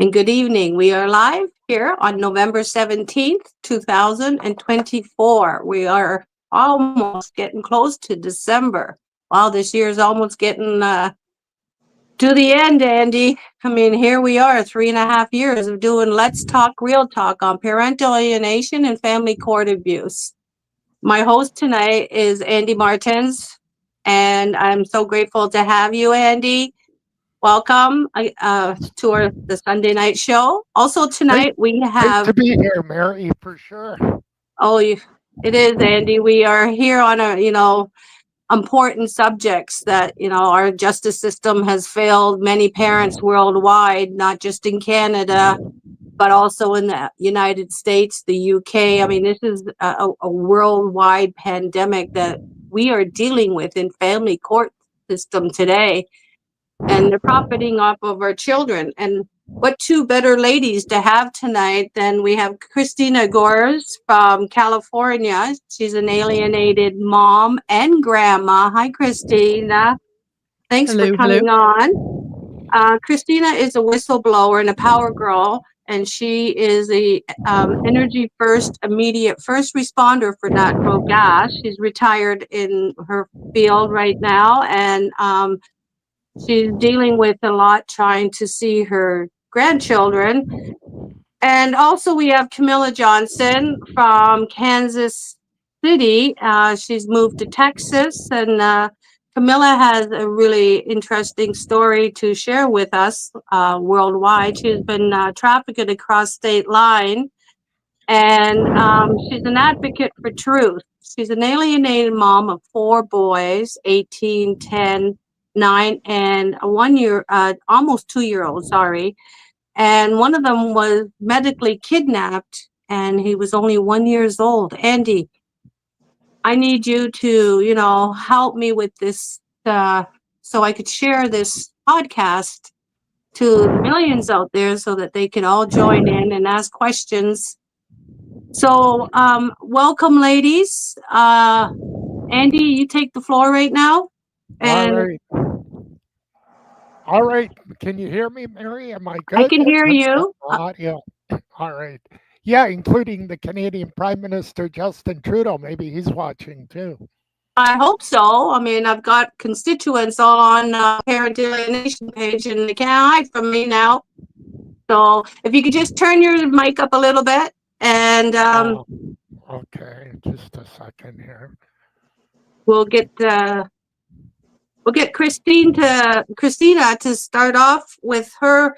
and good evening. We are live here on November 17th, 2024. We are almost getting close to December. Wow, this year is almost getting to the end, Andy. I mean, here we are, 3.5 years of doing Let's Talk Real Talk on parental alienation and family court abuse. My host tonight is Andy Martens, and I'm so grateful to have you, Andy. Welcome to the Sunday night show. Also Great, tonight we great have, to be here, Mary, for sure. oh, it is, Andy. We are here on important subjects that, our justice system has failed many parents worldwide, not just in Canada, but also in the United States, the UK. I mean, this is a worldwide pandemic that we are dealing with in family court system today. And they're profiting off of our children. And what two better ladies to have tonight than we have Christina Goerss from California. She's an alienated mom and grandma. Hi, Christina. Thanks for Hello, hello. coming on. Christina is a whistleblower and a power girl, and she is a energy first, immediate first responder for natural gas. She's retired in her field right now, and she's dealing with a lot trying to see her grandchildren. And also we have Kamilah Johnson from Kansas City. She's moved to Texas, and Kamilah has a really interesting story to share with us worldwide. She's been trafficked across state line, and she's an advocate for truth. She's an alienated mom of 4 boys, 18, 10, 9, and a 1 year, almost 2-year-old, sorry. And one of them was medically kidnapped, and he was only 1 year old. Andy, I need you to, help me with this so I could share this podcast to the millions out there so that they can all join in and ask questions. So, welcome, ladies. Andy, you take the floor right now. All And right. All right. Can you hear me, Mary? Am I I good? can hear Let's check you. the audio. All right. Yeah, including the Canadian Prime Minister Justin Trudeau. Maybe he's watching too. I hope so. I mean, I've got constituents all on Parental Alienation page, and they can't hide from me now. So if you could just turn your mic up a little bit, and Okay, just a second here. we'll get Christina to start off with her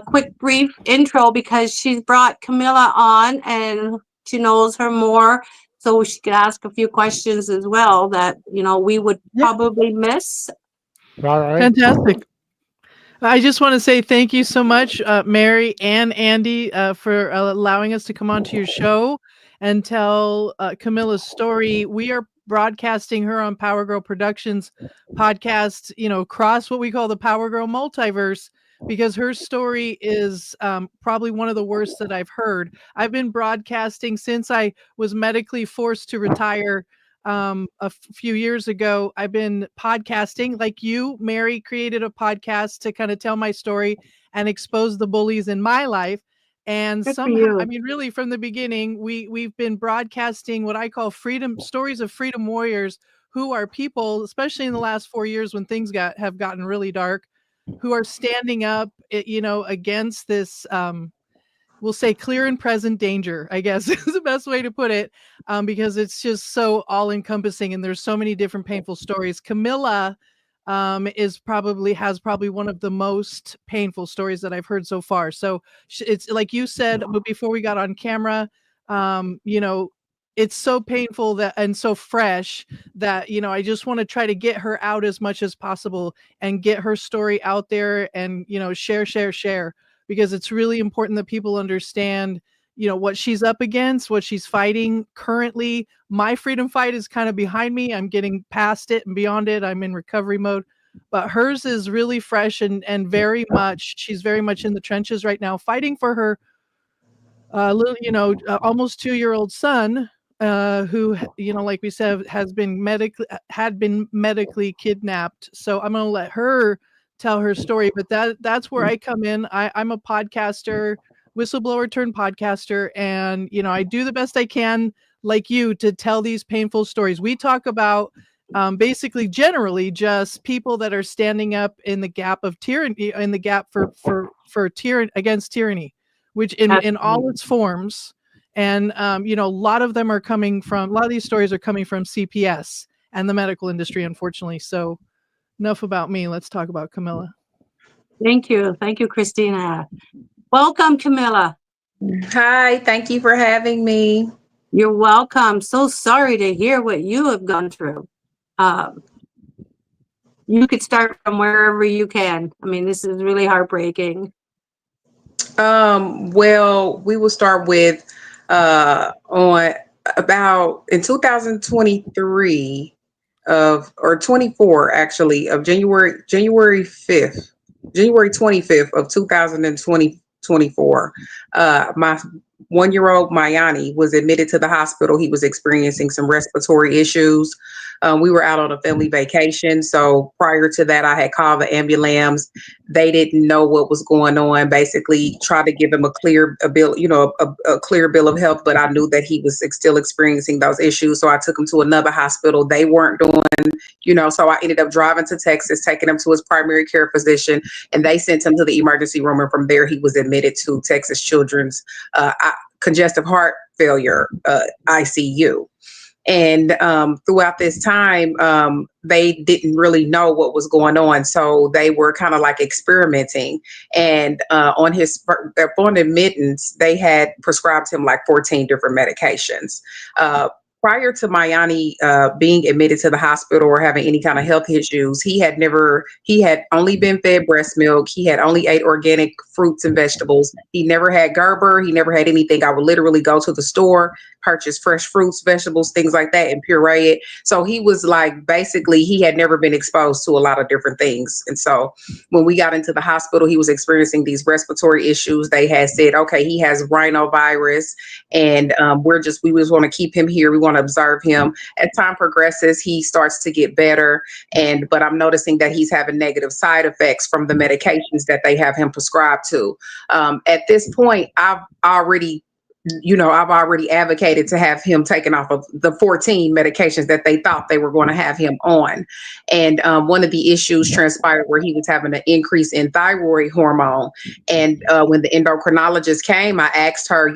quick, brief intro, because she's brought Kamilah on, and she knows her more, so she could ask a few questions as well that we would Yeah, probably miss. All right. fantastic. I just want to say thank you so much, Mary and Andy, for allowing us to come onto your show and tell Camillah's story. We are broadcasting her on Power Girl Productions podcast, across what we call the Power Girl multiverse, because her story is probably one of the worst that I've heard. I've been broadcasting since I was medically forced to retire a few years ago. I've been podcasting like you. Mary created a podcast to kind of tell my story and expose the bullies in my life. And Good for somehow, I you. mean, really from the beginning, we've been broadcasting what I call freedom stories of freedom warriors, who are people, especially in the last 4 years when things have gotten really dark, who are standing up, against this we'll say clear and present danger, I guess is the best way to put it, because it's just so all encompassing and there's so many different painful stories. Kamilah has probably one of the most painful stories that I've heard so far. So it's like you said, but before we got on camera, it's so painful that and so fresh that I just want to try to get her out as much as possible and get her story out there and share, because it's really important that people understand what she's up against, what she's fighting currently. My freedom fight is kind of behind me. I'm getting past it and beyond it. I'm in recovery mode, but hers is really fresh and she's very much in the trenches right now, fighting for her little, almost 2-year-old son, who, like we said, had been medically kidnapped. So I'm going to let her tell her story. But that's where I come in. I'm a podcaster, whistleblower turned podcaster, and I do the best I can, like you, to tell these painful stories. We talk about basically generally just people that are standing up in the gap of tyranny, in the gap for tyranny, against tyranny, which in all its forms. And a lot of them are coming from, a lot of these stories are coming from CPS and the medical industry, unfortunately. So enough about me. Let's talk about Kamilah. Thank you, Christina. Welcome, Kamilah. Hi, thank you for having me. You're welcome. So sorry to hear what you have gone through. You could start from wherever you can. I mean, this is really heartbreaking. Well, we will start with on about in 2023 or 24 actually, of January 25th of 2024. My 1-year-old Mayani was admitted to the hospital. He was experiencing some respiratory issues. We were out on a family vacation. So prior to that, I had called the ambulance. They didn't know what was going on. Basically tried to give him a clear bill, a clear bill of health, but I knew that he was still experiencing those issues. So I took him to another hospital. They weren't doing, so I ended up driving to Texas, taking him to his primary care physician, and they sent him to the emergency room. And from there, he was admitted to Texas Children's congestive heart failure ICU. And throughout this time, they didn't really know what was going on. So they were kind of like experimenting. And on admittance, they had prescribed him like 14 different medications. Prior to Mayani being admitted to the hospital or having any kind of health issues, he had only been fed breast milk. He had only ate organic fruits and vegetables. He never had Gerber. He never had anything. I would literally go to the store, purchase fresh fruits, vegetables, things like that, and puree it. So he was like, basically, he had never been exposed to a lot of different things. And so when we got into the hospital, he was experiencing these respiratory issues. They had said, okay, he has rhinovirus, and we just want to keep him here. We want to observe him. As time progresses, he starts to get better, but I'm noticing that he's having negative side effects from the medications that they have him prescribed to. At this point, I've already advocated to have him taken off of the 14 medications that they thought they were going to have him on. And one of the issues transpired where he was having an increase in thyroid hormone. And when the endocrinologist came, I asked her,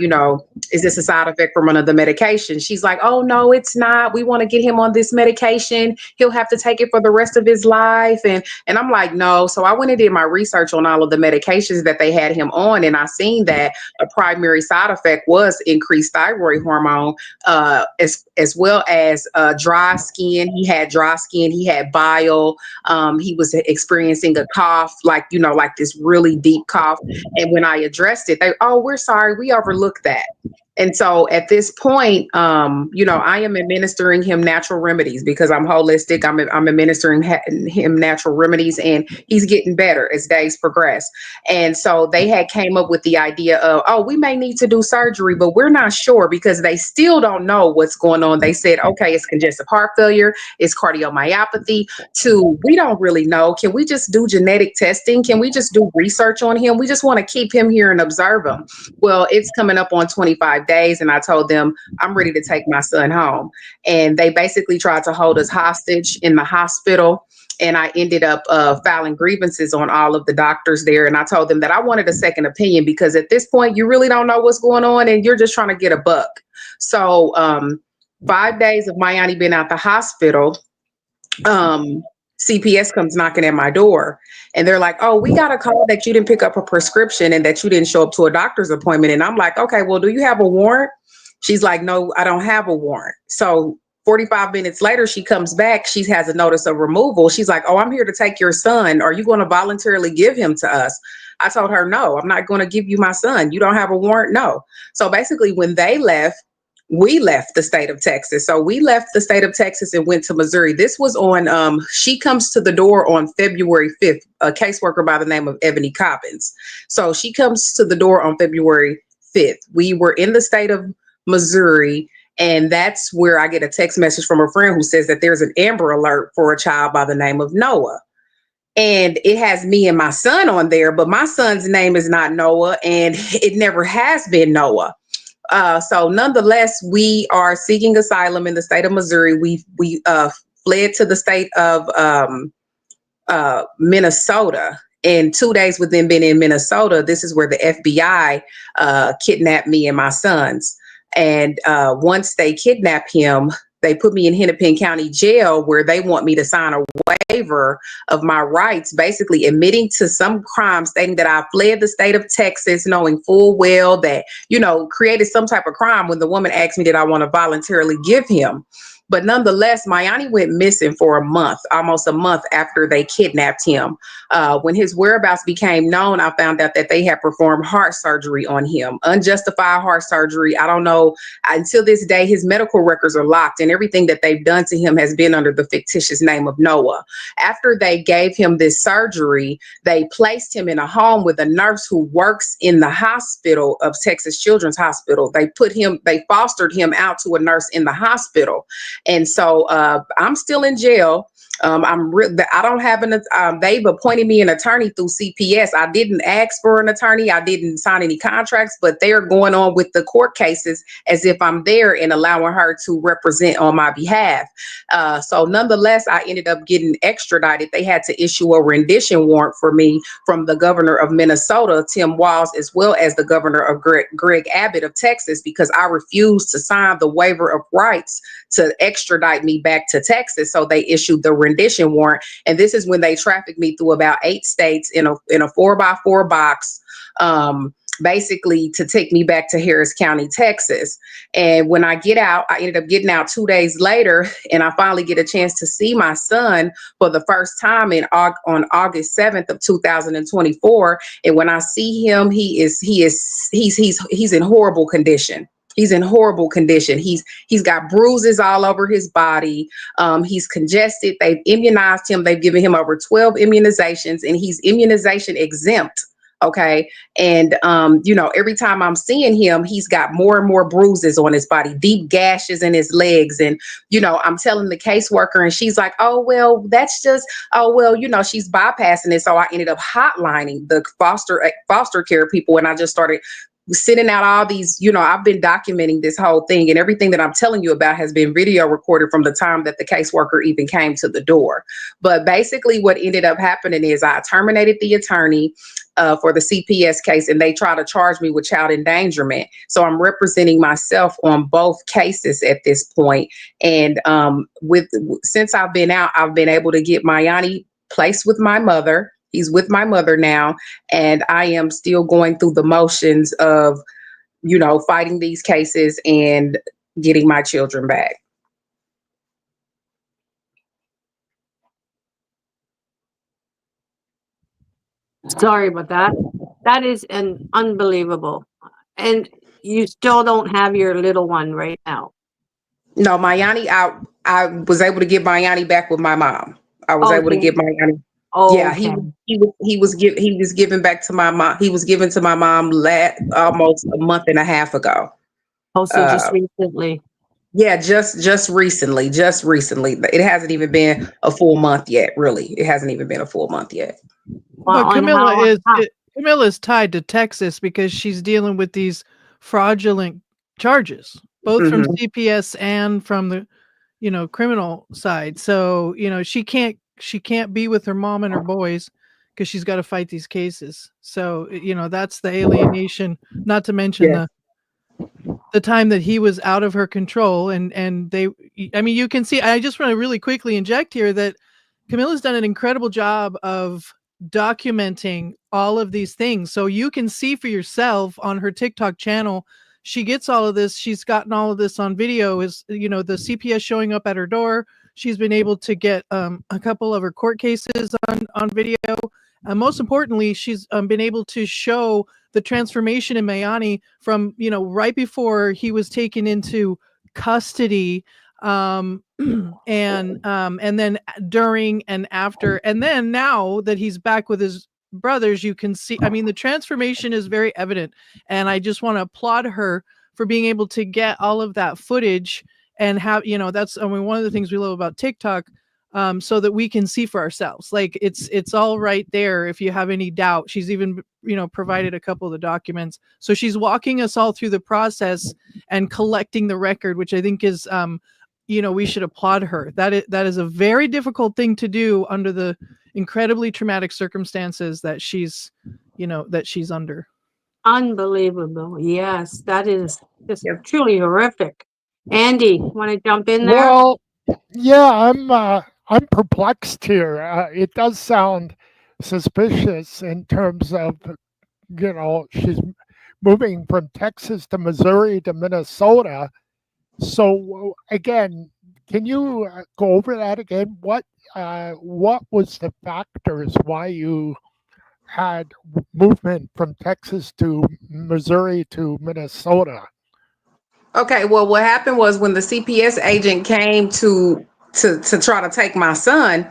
is this a side effect from one of the medications? She's like, oh, no, it's not. We want to get him on this medication. He'll have to take it for the rest of his life. And I'm like, no. So I went and did my research on all of the medications that they had him on. And I seen that a primary side effect was increased thyroid hormone, as well as dry skin. He had dry skin. He had bile. He was experiencing a cough, like this really deep cough. And when I addressed it, we're sorry, we overlooked that. And so at this point, I am administering him natural remedies because I'm holistic. I'm administering him natural remedies, and he's getting better as days progress. And so they had came up with the idea of, we may need to do surgery, but we're not sure because they still don't know what's going on. They said, okay, it's congestive heart failure, it's cardiomyopathy. We don't really know. Can we just do genetic testing? Can we just do research on him? We just want to keep him here and observe him. Well, it's coming up on 25 days, and I told them I'm ready to take my son home. And they basically tried to hold us hostage in the hospital. And I ended up filing grievances on all of the doctors there. And I told them that I wanted a second opinion because at this point, you really don't know what's going on and you're just trying to get a buck. So 5 days of Mayani being out the hospital, CPS comes knocking at my door, and they're like, oh, we got a call that you didn't pick up a prescription and that you didn't show up to a doctor's appointment. And I'm like, okay, well, do you have a warrant? She's like, no, I don't have a warrant. So 45 minutes later, she comes back. She has a notice of removal. She's like, oh, I'm here to take your son. Are you going to voluntarily give him to us? I told her, no, I'm not going to give you my son. You don't have a warrant? No. So basically, when they left, we left the state of Texas. So we left the state of Texas and went to Missouri. This was on, she comes to the door on February 5th, a caseworker by the name of Ebony Cobbins. So she comes to the door on February 5th. We were in the state of Missouri, and that's where I get a text message from a friend who says that there's an Amber Alert for a child by the name of Noah. and it has me and my son on there, but my son's name is not Noah, and it never has been Noah. So nonetheless, we are seeking asylum in the state of Missouri. We fled to the state of Minnesota. And 2 days within being in Minnesota, this is where the FBI kidnapped me and my sons. And once they kidnapped him, they put me in Hennepin County Jail, where they want me to sign a waiver of my rights, basically admitting to some crime, stating that I fled the state of Texas, knowing full well that, created some type of crime when the woman asked me did I want to voluntarily give him. But nonetheless, Mayani went missing for a month, almost a month after they kidnapped him. When his whereabouts became known, I found out that they had performed heart surgery on him, unjustified heart surgery. I don't know. Until this day, his medical records are locked, and everything that they've done to him has been under the fictitious name of Noah. After they gave him this surgery, they placed him in a home with a nurse who works in the hospital of Texas Children's Hospital. They fostered him out to a nurse in the hospital. And so I'm still in jail. I don't have they've appointed me an attorney through CPS. I didn't ask for an attorney. I didn't sign any contracts, but they're going on with the court cases as if I'm there and allowing her to represent on my behalf. So nonetheless, I ended up getting extradited. They had to issue a rendition warrant for me from the governor of Minnesota, Tim Walz, as well as the governor of Greg Abbott of Texas, because I refused to sign the waiver of rights to extradite me back to Texas. So they issued the rendition warrant. And this is when they trafficked me through about 8 states in a 4x4 box, basically to take me back to Harris County, Texas. And when I get out, I ended up getting out 2 days later, and I finally get a chance to see my son for the first time on August 7th of 2024. And when I see him, he's in horrible condition. He's in horrible condition. He's got bruises all over his body. He's congested. They've immunized him. They've given him over 12 immunizations, and he's immunization exempt. Okay. And, every time I'm seeing him, he's got more and more bruises on his body, deep gashes in his legs. And, I'm telling the caseworker, and she's like, she's bypassing it. So I ended up hotlining the foster care people. And I just started sending out all these, I've been documenting this whole thing, and everything that I'm telling you about has been video recorded from the time that the caseworker even came to the door. But basically what ended up happening is I terminated the attorney for the CPS case, and they try to charge me with child endangerment. So I'm representing myself on both cases at this point. And since I've been out, I've been able to get Mayani placed with my mother. He's with my mother now, and I am still going through the motions of, fighting these cases and getting my children back. Sorry about that. That is unbelievable. And you still don't have your little one right now. No, Mayani, I was able to get Mayani back with my mom. I was able to get Mayani. Oh, yeah, okay. he was given back to my mom. He was given to my mom almost a month and a half ago. Oh, so just recently. Yeah, just recently. It hasn't even been a full month yet. Really, it hasn't even been a full month yet. But Kamilah is tied to Texas because she's dealing with these fraudulent charges, both from CPS and from the, criminal side. So, she can't be with her mom and her boys because she's got to fight these cases. So, that's the alienation, not to mention the time that he was out of her control. And you can see, I just want to really quickly inject here that Kamilah's done an incredible job of documenting all of these things. So you can see for yourself on her TikTok channel, she gets all of this. She's gotten all of this on video, is, the CPS showing up at her door. She's been able to get a couple of her court cases on video. Most importantly, she's been able to show the transformation in Mayani from, right before he was taken into custody, and then during and after, and then now that he's back with his brothers, you can see, the transformation is very evident. And I just want to applaud her for being able to get all of that footage and have, that's, one of the things we love about TikTok. so that we can see for ourselves. Like it's all right there. If you have any doubt, she's even, provided a couple of the documents. So she's walking us all through the process and collecting the record, which I think is, we should applaud her. That is a very difficult thing to do under the incredibly traumatic circumstances that she's under. Unbelievable. Yes, that is just Yep. truly horrific. Andy, want to jump in there? Well, yeah, I'm perplexed here. It does sound suspicious in terms of, she's moving from Texas to Missouri to Minnesota. So again, can you go over that again? What was the factors why you had movement from Texas to Missouri to Minnesota? Okay, well, what happened was when the CPS agent came to try to take my son,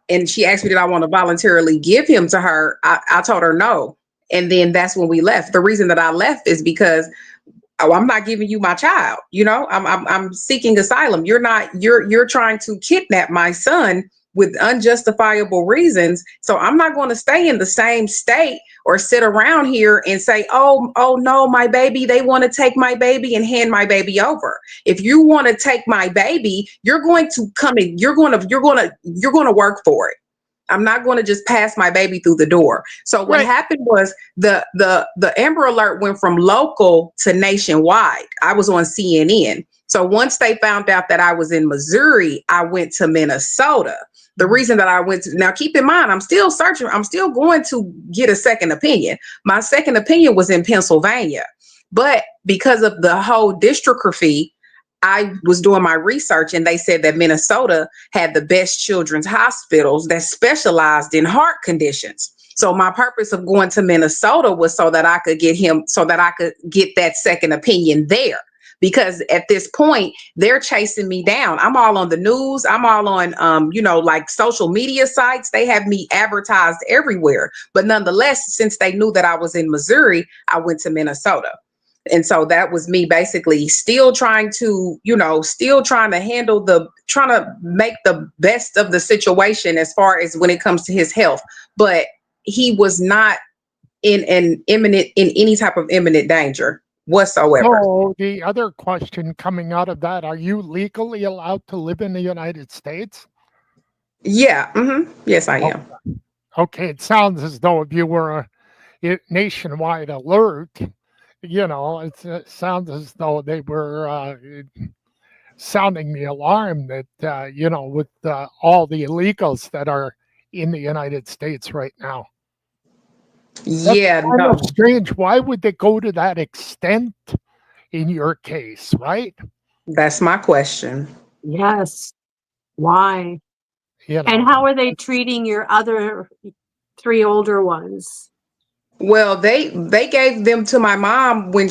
and she asked me did I want to voluntarily give him to her, I told her no. And then that's when we left. The reason that I left is because I'm not giving you my child. I'm seeking asylum. You're trying to kidnap my son with unjustifiable reasons. So I'm not going to stay in the same state or sit around here and say, oh no, my baby, they want to take my baby and hand my baby over. If you want to take my baby, you're going to come in, you're going to work for it. I'm not going to just pass my baby through the door. So what happened was the Amber Alert went from local to nationwide. I was on CNN. So once they found out that I was in Missouri, I went to Minnesota. The reason that I went to, now keep in mind, I'm still searching. I'm still going to get a second opinion. My second opinion was in Pennsylvania, but because of the whole districtography, I was doing my research and they said that Minnesota had the best children's hospitals that specialized in heart conditions. So my purpose of going to Minnesota was so that I could get that second opinion there. Because at this point, they're chasing me down. I'm all on the news. I'm all on, like social media sites. They have me advertised everywhere. But nonetheless, since they knew that I was in Missouri, I went to Minnesota. And so that was me basically still trying to trying to make the best of the situation as far as when it comes to his health. But he was not in any type of imminent danger whatsoever. So the other question coming out of that, are you legally allowed to live in the United States? Yeah. Mm-hmm. Yes, I am. Okay. It sounds as though if you were a nationwide alert, it sounds as though they were sounding the alarm that, with all the illegals that are in the United States right now. Yeah, That's kind of strange. Why would they go to that extent in your case, right? That's my question. Yes. Why? And how are they treating your other 3 older ones? Well, they gave them to my mom when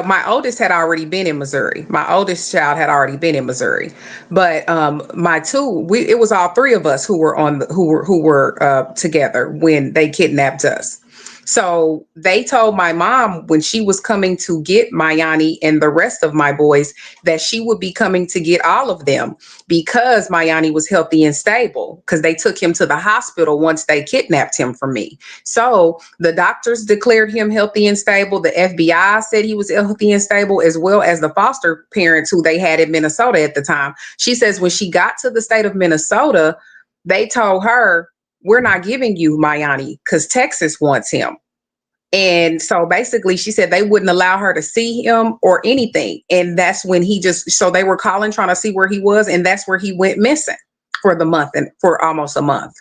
my oldest had already been in Missouri. My oldest child had already been in Missouri, but my it was all 3 of us who were together when they kidnapped us. So they told my mom when she was coming to get Mayani and the rest of my boys that she would be coming to get all of them because Mayani was healthy and stable, because they took him to the hospital once they kidnapped him from me. So the doctors declared him healthy and stable. The FBI said he was healthy and stable, as well as the foster parents who they had in Minnesota at the time. She says when she got to the state of Minnesota, they told her, we're not giving you Mayani because Texas wants him. And so basically she said they wouldn't allow her to see him or anything. And that's when so they were calling, trying to see where he was. And that's where he went missing for almost a month.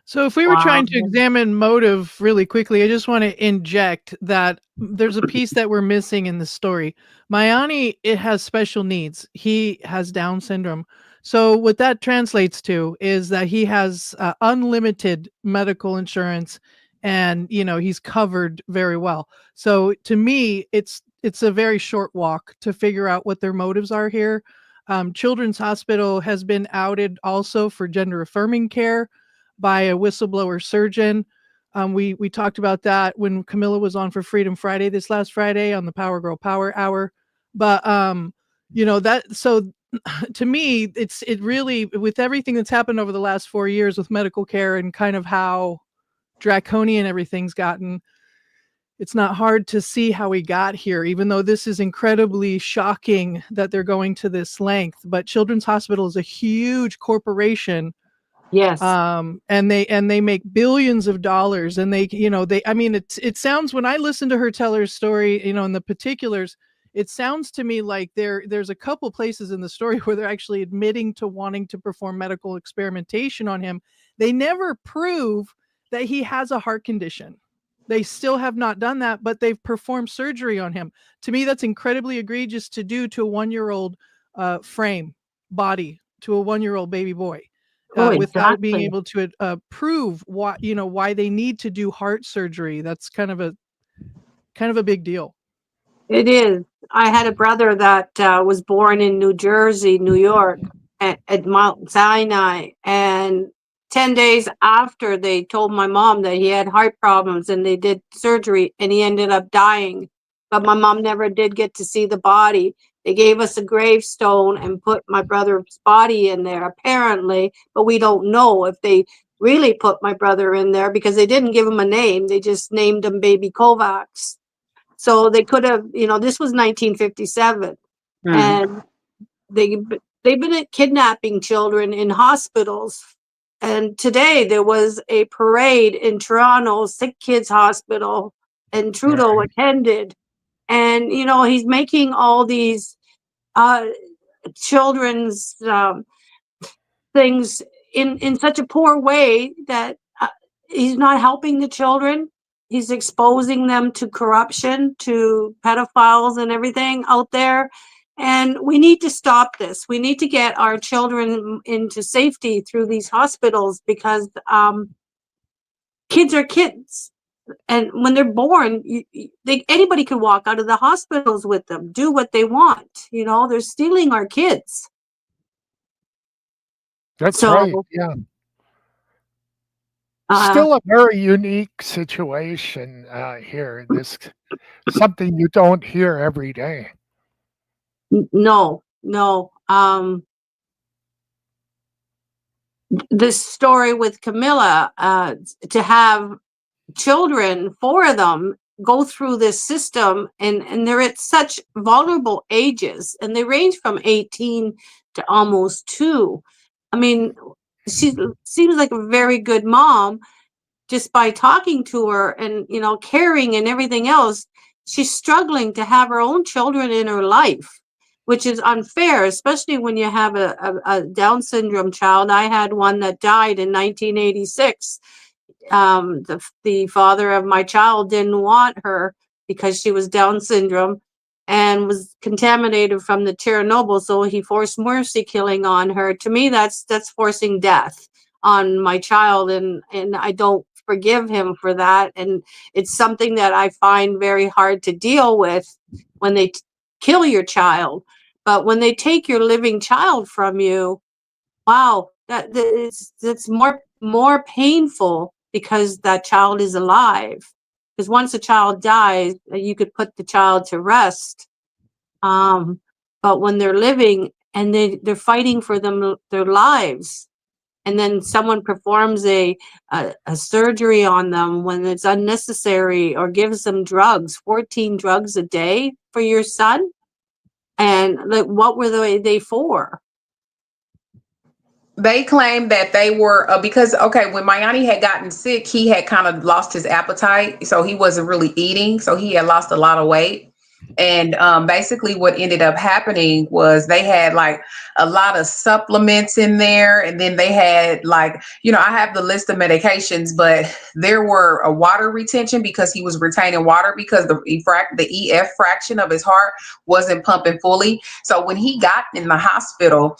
So if we were trying to examine motive really quickly, I just want to inject that there's a piece that we're missing in the story. Mayani, it has special needs. He has Down syndrome. So what that translates to is that he has unlimited medical insurance, and he's covered very well. So to me, it's a very short walk to figure out what their motives are here. Children's Hospital has been outed also for gender affirming care by a whistleblower surgeon. We talked about that when Kamilah was on for Freedom Friday this last Friday on the Power Girl Power Hour. But so to me, it really, with everything that's happened over the last 4 years with medical care and kind of how draconian everything's gotten, it's not hard to see how we got here, even though this is incredibly shocking that they're going to this length. But Children's Hospital is a huge corporation. Yes. And they make billions of dollars, and I mean, it sounds, when I listen to her tell her story, in the particulars, it sounds to me like there's a couple places in the story where they're actually admitting to wanting to perform medical experimentation on him. They never prove that he has a heart condition. They still have not done that, but they've performed surgery on him. To me, that's incredibly egregious to do to a 1-year-old frame body, to a 1-year-old baby boy. Without being able to prove why they need to do heart surgery. That's kind of a big deal. It is. I had a brother that was born in New Jersey, New York, at Mount Sinai, and 10 days after they told my mom that he had heart problems, and they did surgery, and he ended up dying. But my mom never did get to see the body. They gave us a gravestone and put my brother's body in there, apparently, but we don't know if they really put my brother in there, because they didn't give him a name. They just named him Baby Kovacs. So they could have, this was 1957, and they've been kidnapping children in hospitals. And today there was a parade in Toronto, Sick Kids Hospital, and Trudeau attended. And, he's making all these children's things in such a poor way that he's not helping the children. He's exposing them to corruption, to pedophiles and everything out there. And we need to stop this. We need to get our children into safety through these hospitals, because kids are kids. And when they're born, anybody can walk out of the hospitals with them, do what they want. They're stealing our kids. That's right. Yeah. Still a very unique situation here. This something you don't hear every day. No. This story with Kamilah, to have children, 4 of them, go through this system, and they're at such vulnerable ages, and they range from 18 to almost 2. I mean, she seems like a very good mom just by talking to her and, caring and everything else. She's struggling to have her own children in her life, which is unfair, especially when you have a Down syndrome child. I had one that died in 1986. The father of my child didn't want her because she was Down syndrome and was contaminated from the Chernobyl, so he forced mercy killing on her. To me, that's forcing death on my child, and I don't forgive him for that. And it's something that I find very hard to deal with when they kill your child. But when they take your living child from you, wow, that's more painful, because that child is alive. Because once a child dies, you could put the child to rest. But when they're living and they're fighting for their lives, and then someone performs a surgery on them when it's unnecessary, or gives them drugs, 14 drugs a day for your son, and what were they for? They claimed that they were because when Mayani had gotten sick, he had kind of lost his appetite, so he wasn't really eating, so he had lost a lot of weight. And basically what ended up happening was they had like a lot of supplements in there, and then they had I have the list of medications, but there were a water retention, because he was retaining water because the EF fraction of his heart wasn't pumping fully. So when he got in the hospital,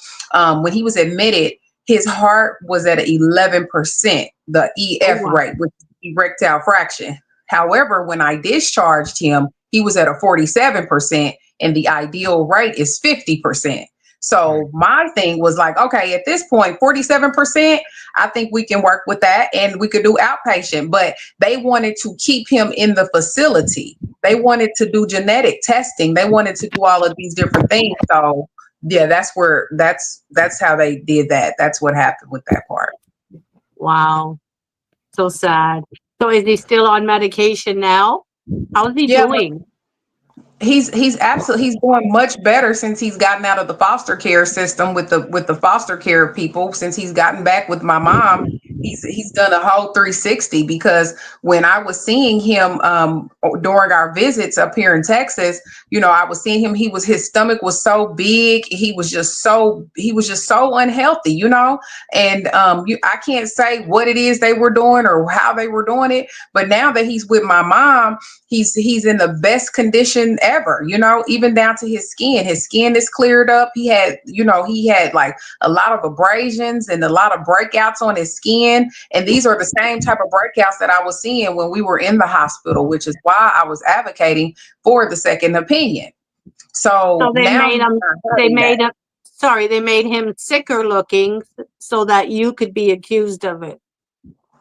when he was admitted, his heart was at 11%, the EF rate, which is erectile fraction. However, when I discharged him, he was at a 47%, and the ideal rate is 50%. So my thing was like, okay, at this point, 47%, I think we can work with that, and we could do outpatient. But they wanted to keep him in the facility. They wanted to do genetic testing. They wanted to do all of these different things. So yeah, that's how they did that. That's what happened with that part. Wow. So sad. So is he still on medication now? How's he Yeah, doing? he's doing much better since he's gotten out of the foster care system with the foster care people. Since he's gotten back with my mom, he's done a whole 360, because when I was seeing him during our visits up here in Texas, I was seeing him, his stomach was so big, he was just so unhealthy, and I can't say what it is they were doing or how they were doing it, but now that he's with my mom, he's in the best condition ever, even down to his skin. His skin is cleared up. He had like a lot of abrasions and a lot of breakouts on his skin. And these are the same type of breakouts that I was seeing when we were in the hospital, which is why I was advocating for the second opinion. So they now made him, they made him sicker looking so that you could be accused of it.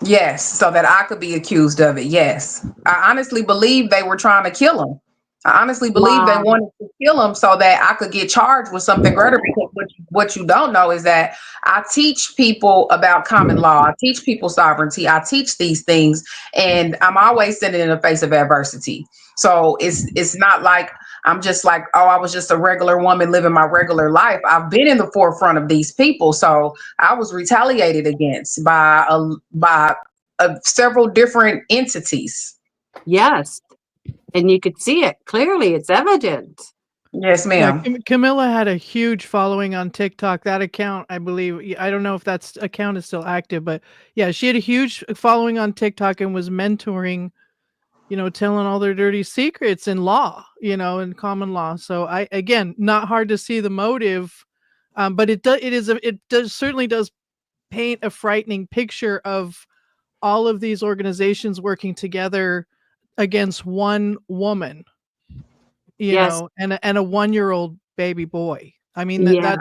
Yes, so that I could be accused of it. Yes. I honestly believe they were trying to kill him. I honestly believe they wanted to kill him so that I could get charged with something greater, because what you don't know is that I teach people about common law. I teach people sovereignty. I teach these things, and I'm always standing in the face of adversity. So it's not like I'm just like, oh, I was just a regular woman living my regular life. I've been in the forefront of these people. So I was retaliated against by several different entities. Yes. And you could see it clearly. It's evident. Yes, ma'am. Yeah, Kamilah had a huge following on TikTok. That account, I believe, I don't know if that account is still active, but yeah, she had a huge following on TikTok and was mentoring, telling all their dirty secrets in law, in common law. So again, not hard to see the motive, but it certainly does paint a frightening picture of all of these organizations working together against one woman, Yes. and a 1-year-old baby boy. I mean, Yeah.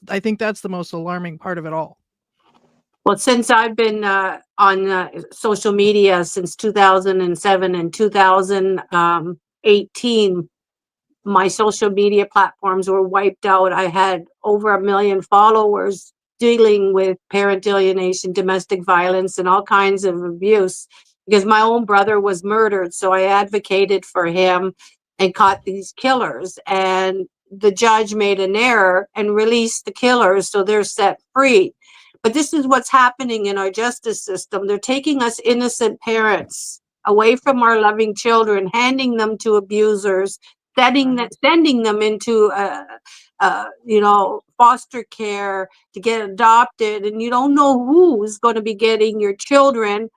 I think that's the most alarming part of it all. Well, since I've been on social media since 2007 and 2018, my social media platforms were wiped out. I had over 1 million followers dealing with parental alienation, domestic violence, and all kinds of abuse, because my own brother was murdered. So I advocated for him and caught these killers. And the judge made an error and released the killers, so they're set free. But this is what's happening in our justice system. They're taking us innocent parents away from our loving children, handing them to abusers, sending them into foster care to get adopted, and you don't know who's going to be getting your children.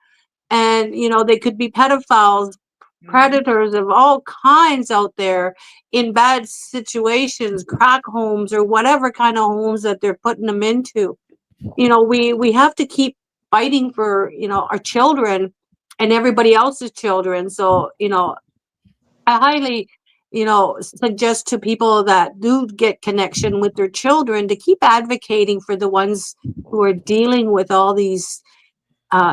And they could be pedophiles, predators of all kinds out there in bad situations, crack homes or whatever kind of homes that they're putting them into. We have to keep fighting for our children and everybody else's children. So I highly suggest to people that do get connection with their children to keep advocating for the ones who are dealing with all these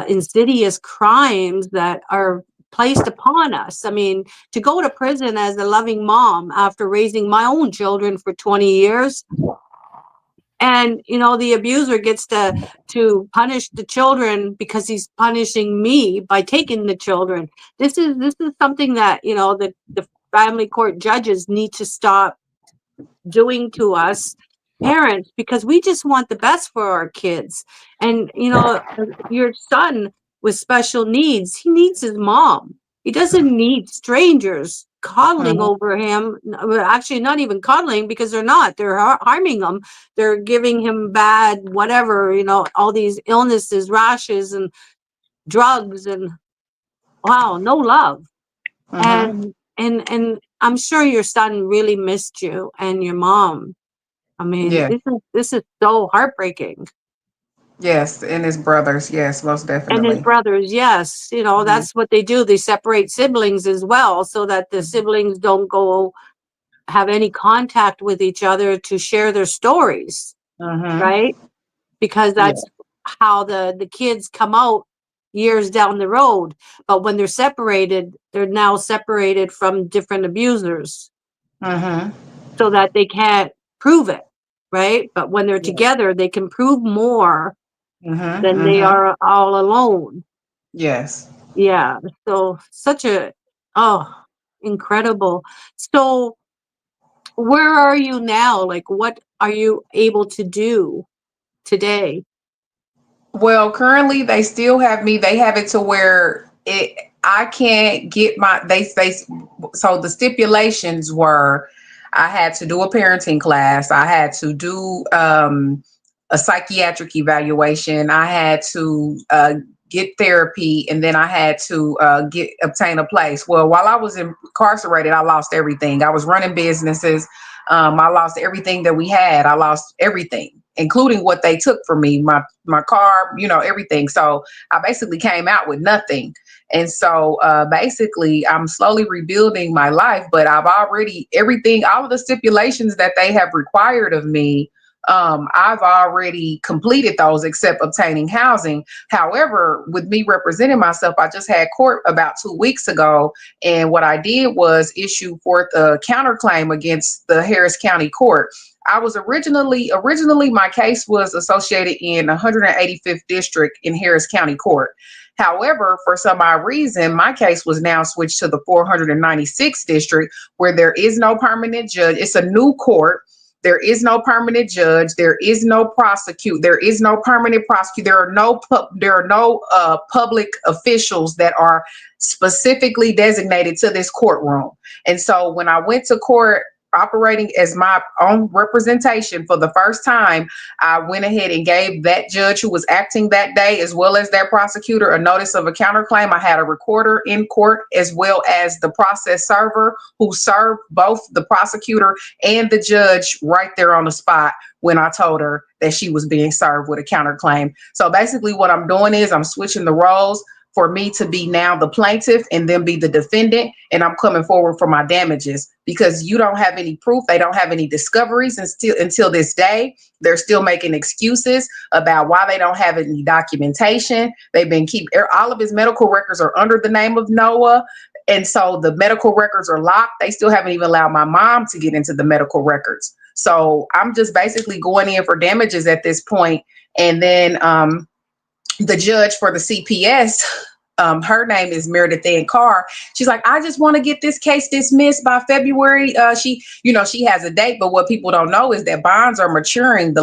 insidious crimes that are placed upon us. I mean, to go to prison as a loving mom after raising my own children for 20 years, and the abuser gets to punish the children because he's punishing me by taking the children. This is something that the family court judges need to stop doing to us parents, because we just want the best for our kids. And your son with special needs, he needs his mom. He doesn't need strangers coddling over him. Actually, not even coddling, because they're harming him. They're giving him bad whatever, all these illnesses, rashes, and drugs, and wow, no love. And I'm sure your son really missed you and your mom. I mean, Yeah. this is so heartbreaking. Yes, and his brothers. Yes, most And his definitely. brothers, yes, that's what they do. They separate siblings as well, so that the siblings don't go have any contact with each other to share their stories, right? Because Yeah. that's how the kids come out years down the road. But when they're separated, they're now separated from different abusers, so that they can't prove it. right? But when they're Yeah. together, they can prove more Mm-hmm, than they are all alone. Yes. Yeah. So such a, oh, incredible. So where are you now? Like, what are you able to do today? Well, currently they still have me. They have it to where I can't get my so the stipulations were I had to do a parenting class. I had to do a psychiatric evaluation. I had to get therapy, and then I had to obtain a place. Well, while I was incarcerated, I lost everything. I was running businesses. I lost everything that we had. I lost everything, including what they took from me, my car, everything. So I basically came out with nothing. And so basically I'm slowly rebuilding my life, but I've already all of the stipulations that they have required of me. I've already completed those except obtaining housing. However, with me representing myself, I just had court about 2 weeks ago. And what I did was issue forth a counterclaim against the Harris County Court. I was originally my case was associated in 185th District in Harris County Court. However, for some odd reason, my case was now switched to the 496th District, where there is no permanent judge. It's a new court. There is no permanent judge. There is no prosecute. There is no permanent prosecutor. There are no public officials that are specifically designated to this courtroom. And so when I went to court operating as my own representation for the first time, I went ahead and gave that judge who was acting that day, as well as that prosecutor, a notice of a counterclaim. I had a recorder in court, as well as the process server who served both the prosecutor and the judge right there on the spot when I told her that she was being served with a counterclaim. So basically what I'm doing is I'm switching the roles for me to be now the plaintiff and then be the defendant. And I'm coming forward for my damages because you don't have any proof. They don't have any discoveries. And still until this day, they're still making excuses about why they don't have any documentation. They've been all of his medical records are under the name of Noah. And so the medical records are locked. They still haven't even allowed my mom to get into the medical records. So I'm just basically going in for damages at this point. And then the judge for the CPS, her name is Meredith Ann Carr. She's like, I just want to get this case dismissed by February. She has a date, but what people don't know is that bonds are maturing.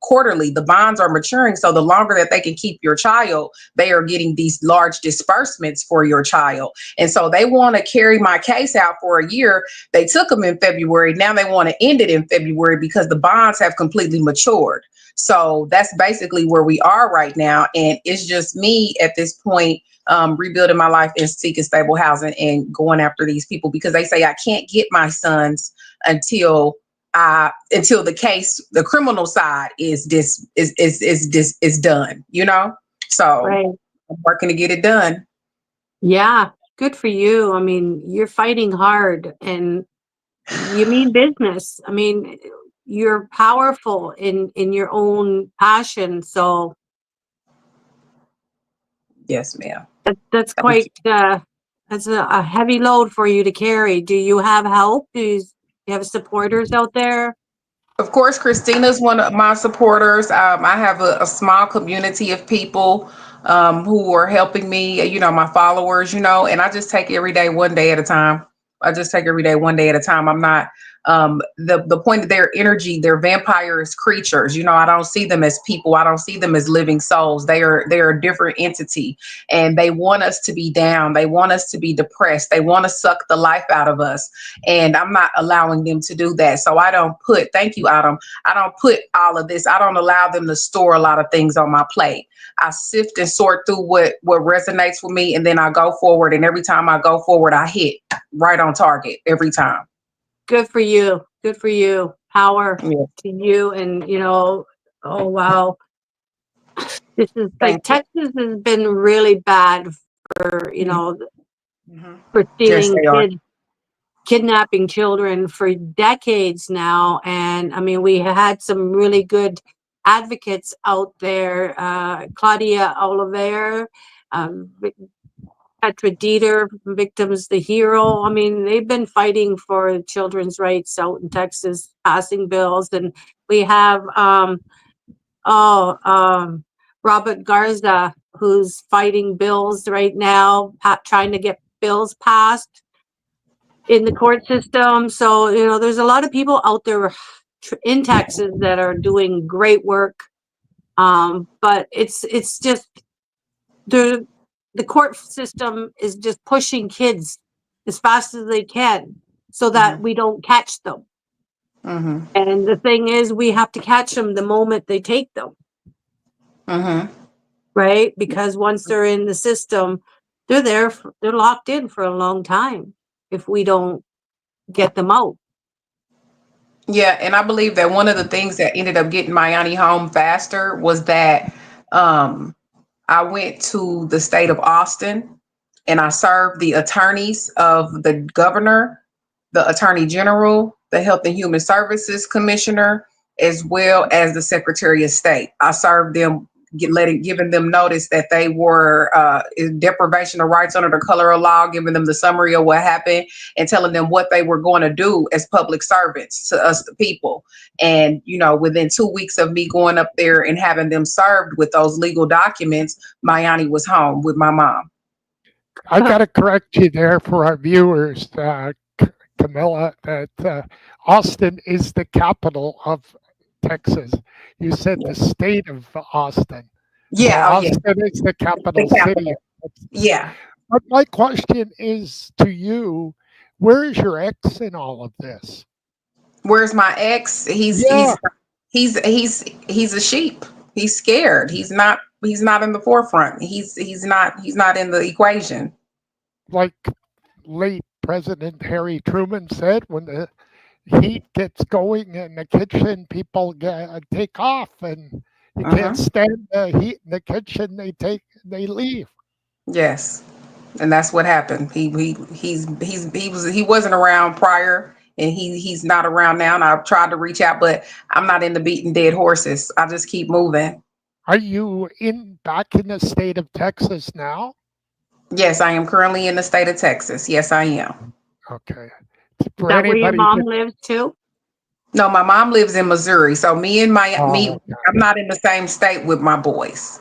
Quarterly, the bonds are maturing. So the longer that they can keep your child, they are getting these large disbursements for your child. And so they want to carry my case out for a year. They took them in February. Now they want to end it in February because the bonds have completely matured. So that's basically where we are right now. And it's just me at this point, rebuilding my life and seeking stable housing and going after these people because they say I can't get my sons until the case, the criminal side is done, So Right. I'm working to get it done. Yeah. Good for you. I mean, you're fighting hard and you mean business. I mean, you're powerful in your own passion. So Yes, ma'am. that's quite that's a heavy load for you to carry. Do you have help? Do you have supporters out there? Of course, Christina's one of my supporters. I have a small community of people who are helping me, my followers, and I just take every day, one day at a time. I'm not the point of their energy, they're vampires creatures. I don't see them as people. I don't see them as living souls. They're a different entity and they want us to be down. They want us to be depressed. They want to suck the life out of us. And I'm not allowing them to do that. So thank you, Adam. I don't put all of this. I don't allow them to store a lot of things on my plate. I sift and sort through what resonates with me. And then I go forward. And every time I go forward, I hit right on target every time. Good for you. Good for you. Power Yeah. to you. And, oh, wow. This is like Texas has been really bad for, for stealing kids, kidnapping children for decades now. And I mean, we had some really good advocates out there. Claudia Oliveira, Petra Dieter, Victims the Hero. I mean, they've been fighting for children's rights out in Texas, passing bills. And We have Robert Garza, who's fighting bills right now, trying to get bills passed in the court system. So, you know, there's a lot of people out there in Texas that are doing great work. But it's just the court system is just pushing kids as fast as they can so that we don't catch them. And the thing is, we have to catch them the moment they take them. Right? Because once they're in the system, they're locked in for a long time if we don't get them out. Yeah, and I believe that one of the things that ended up getting Mayani home faster was that I went to the state of Austin and I served the attorneys of the governor, the attorney general, the Health and Human Services commissioner, as well as the Secretary of State. I served them, giving them notice that they were in deprivation of rights under the color of law, giving them the summary of what happened and telling them what they were going to do as public servants to us, the people. And, you know, within 2 weeks of me going up there and having them served with those legal documents, Mayani was home with my mom. I got to correct you there for our viewers, Kamilah, that Austin is the capital of Texas. You said the state of Austin. Yeah, so Austin is the capital city. Yeah. But my question is to you: where is your ex in all of this? Where's my ex? He's a sheep. He's scared. He's not in the forefront. He's not in the equation. Like late President Harry Truman said, when the heat gets going in the kitchen, people take off, and you can't stand the heat in the kitchen. They leave. Yes, and that's what happened. He wasn't around prior, and he's not around now. And I've tried to reach out, but I'm not into beating dead horses. I just keep moving. Are you back in the state of Texas now? Yes, I am currently in the state of Texas. Yes, I am. Okay. Is that where your mom lives too? No, my mom lives in Missouri. So I'm not in the same state with my boys.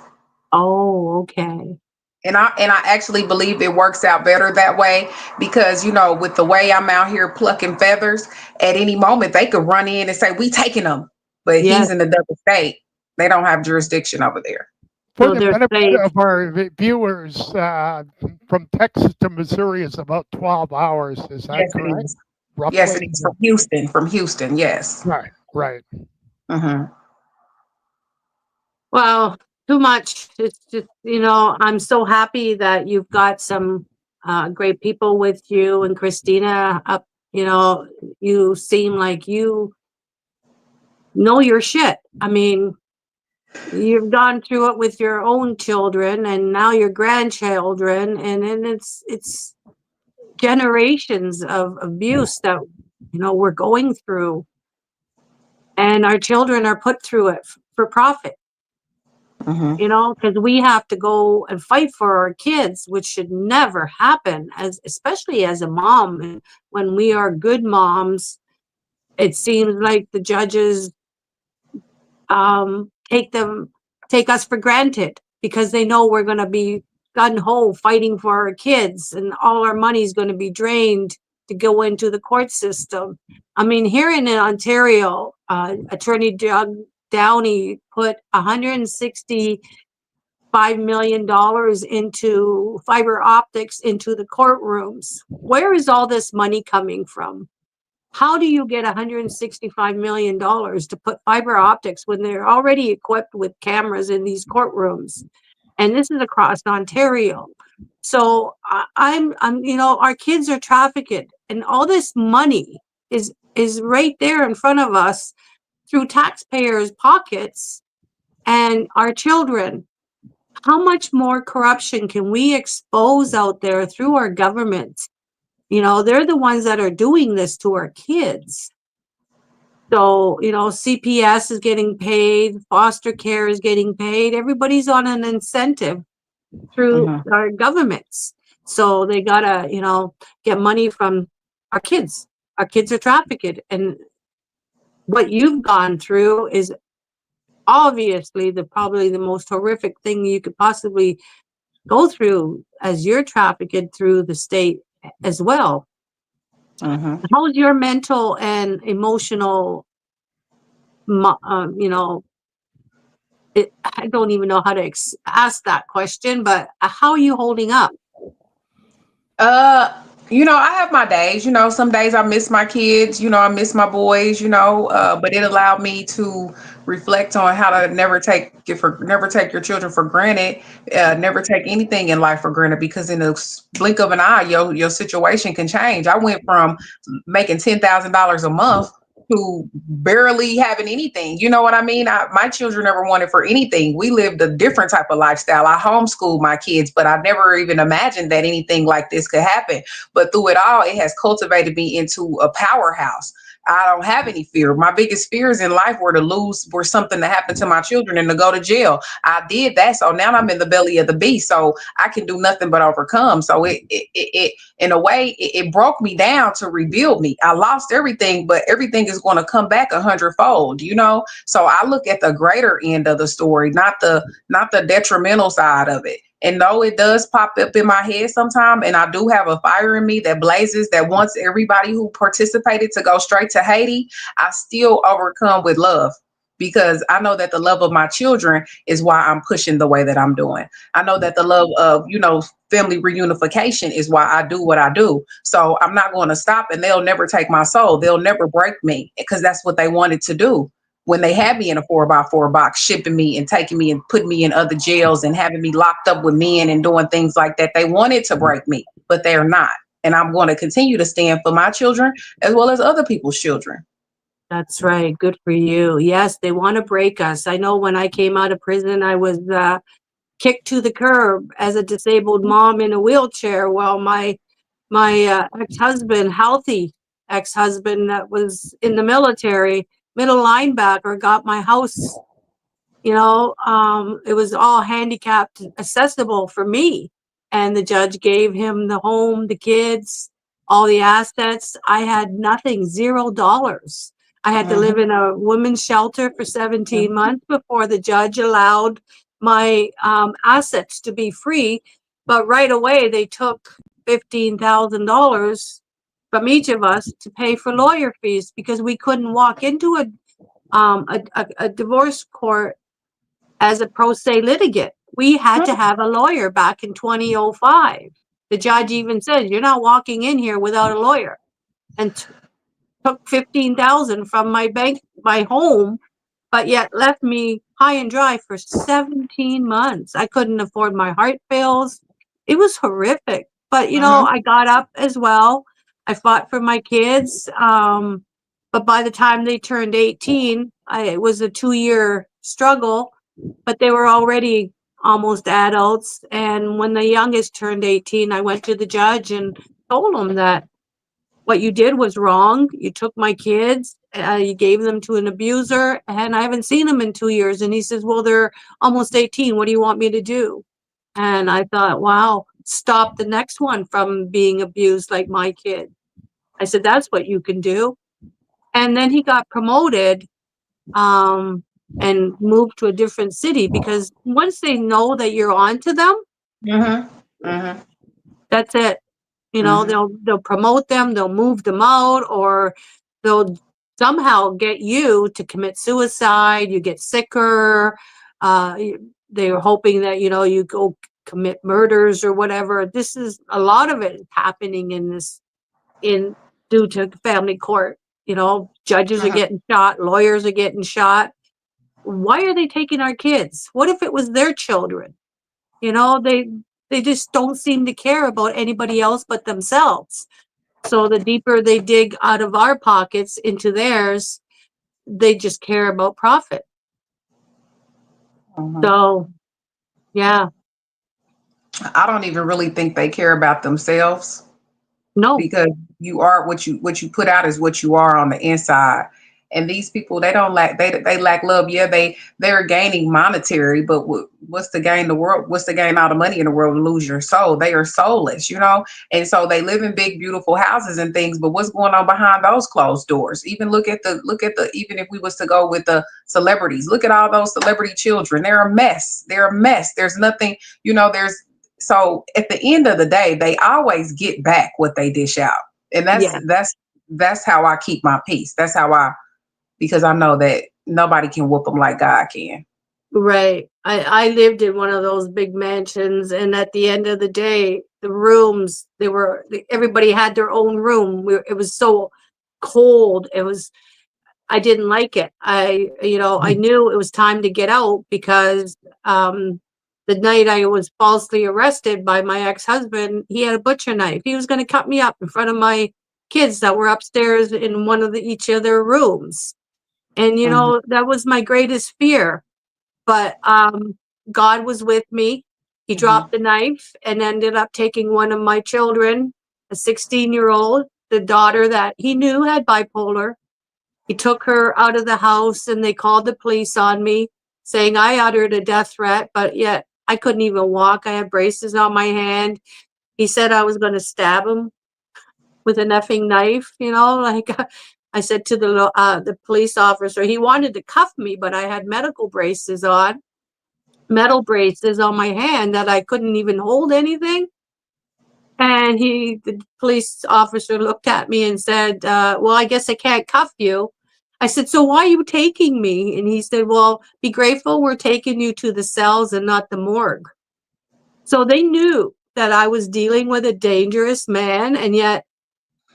Oh, okay. And I actually believe it works out better that way because, you know, with the way I'm out here plucking feathers, at any moment they could run in and say, we taking them. But he's in the double state. They don't have jurisdiction over there. For the benefit of our viewers, from Texas to Missouri is about 12 hours. Is that correct? It is. Yes, it is from Houston. Yes. Right. Well, too much. It's just, you know, I'm so happy that you've got some great people with you and Christina up. You know, you seem like you know your shit. I mean, you've gone through it with your own children and now your grandchildren, and then it's generations of abuse that, you know, we're going through, and our children are put through it for profit. You know, because we have to go and fight for our kids, which should never happen, especially as a mom. And when we are good moms, it seems like the judges take us for granted because they know we're going to be gun-ho fighting for our kids, and all our money is going to be drained to go into the court system. I mean, here in Ontario, Attorney Doug Downey put $165 million into fiber optics into the courtrooms. Where is all this money coming from? How do you get $165 million to put fiber optics when they're already equipped with cameras in these courtrooms? And this is across Ontario. So I'm you know, our kids are trafficked, and all this money is right there in front of us through taxpayers' pockets and our children. How much more corruption can we expose out there through our government? You know, they're the ones that are doing this to our kids. So, you know, CPS is getting paid, foster care is getting paid. Everybody's on an incentive through our governments. So they gotta, you know, get money from our kids. Our kids are trafficked, and what you've gone through is obviously probably the most horrific thing you could possibly go through, as you're trafficked through the state as well. How's your mental and emotional, I don't even know how to ask that question, but how are you holding up? I have my days, some days I miss my kids, I miss my boys, but it allowed me to reflect on how to never take your children for granted, never take anything in life for granted, because in a blink of an eye, your situation can change. I went from making $10,000 a month to barely having anything. You know what I mean? My children never wanted for anything. We lived a different type of lifestyle. I homeschooled my kids, but I never even imagined that anything like this could happen. But through it all, it has cultivated me into a powerhouse. I don't have any fear. My biggest fears in life were something to happen to my children and to go to jail. I did that. So now I'm in the belly of the beast. So I can do nothing but overcome. So it in a way, it broke me down to rebuild me. I lost everything, but everything is going to come back 100-fold, So I look at the greater end of the story, not the detrimental side of it. And though it does pop up in my head sometime, and I do have a fire in me that blazes, that wants everybody who participated to go straight to Haiti, I still overcome with love, because I know that the love of my children is why I'm pushing the way that I'm doing. I know that the love of, family reunification is why I do what I do. So I'm not going to stop, and they'll never take my soul. They'll never break me, because that's what they wanted to do. When they had me in a 4x4 box, shipping me and taking me and putting me in other jails and having me locked up with men and doing things like that, they wanted to break me, but they're not. And I'm going to continue to stand for my children as well as other people's children. That's right. Good for you. Yes, they want to break us. I know when I came out of prison, I was kicked to the curb as a disabled mom in a wheelchair, while my ex-husband, healthy ex-husband that was in the military, middle linebacker, got my house. It was all handicapped accessible for me. And the judge gave him the home, the kids, all the assets. I had nothing, $0. I had to live in a women's shelter for 17 months before the judge allowed my assets to be free. But right away, they took $15,000 from each of us to pay for lawyer fees, because we couldn't walk into a divorce court as a pro se litigant. We had to have a lawyer back in 2005. The judge even said, "You're not walking in here without a lawyer," and took 15,000 from my bank, my home, but yet left me high and dry for 17 months. I couldn't afford my heart bills. It was horrific. But, I got up as well. I fought for my kids. But by the time they turned 18, it was a 2-year struggle, but they were already almost adults. And when the youngest turned 18, I went to the judge and told him that what you did was wrong. You took my kids, you gave them to an abuser, and I haven't seen them in 2 years. And he says, "Well, they're almost 18. What do you want me to do?" And I thought, wow, stop the next one from being abused like my kid. I said, that's what you can do. And then he got promoted and moved to a different city, because once they know that you're on to them, that's it. They'll promote them, they'll move them out, or they'll somehow get you to commit suicide. You get sicker. They're hoping that, you go commit murders or whatever. This is a lot of it happening due to family court. Judges are getting shot, lawyers are getting shot. Why are they taking our kids? What if it was their children? They just don't seem to care about anybody else but themselves. So the deeper they dig out of our pockets into theirs, they just care about profit. So, yeah. I don't even really think they care about themselves. No. Because you are what you put out is what you are on the inside. And these people, they don't lack, they lack love. Yeah, they're gaining monetary, but what's the gain? The world, what's the gain? All the money in the world and lose your soul. They are soulless, you know. And so they live in big, beautiful houses and things. But what's going on behind those closed doors? Even look at the even if we was to go with the celebrities, look at all those celebrity children. They're a mess. They're a mess. There's nothing, you know. So at the end of the day, they always get back what they dish out, and that's how I keep my peace. That's how because I know that nobody can whoop them like God can. Right. I lived in one of those big mansions, and at the end of the day, the rooms, everybody had their own room. It was so cold. I didn't like it. I knew it was time to get out because the night I was falsely arrested by my ex-husband, he had a butcher knife. He was going to cut me up in front of my kids that were upstairs in one of each of their rooms. And, that was my greatest fear. But God was with me. He dropped the knife and ended up taking one of my children, a 16-year-old, the daughter that he knew had bipolar. He took her out of the house and they called the police on me, saying I uttered a death threat, but yet I couldn't even walk. I had braces on my hand. He said I was going to stab him with an effing knife, like I said to the police officer. He wanted to cuff me, but I had metal braces on my hand that I couldn't even hold anything. And the police officer looked at me and said, well, I guess I can't cuff you. I said, so why are you taking me? And he said, well, be grateful we're taking you to the cells and not the morgue. So they knew that I was dealing with a dangerous man, and yet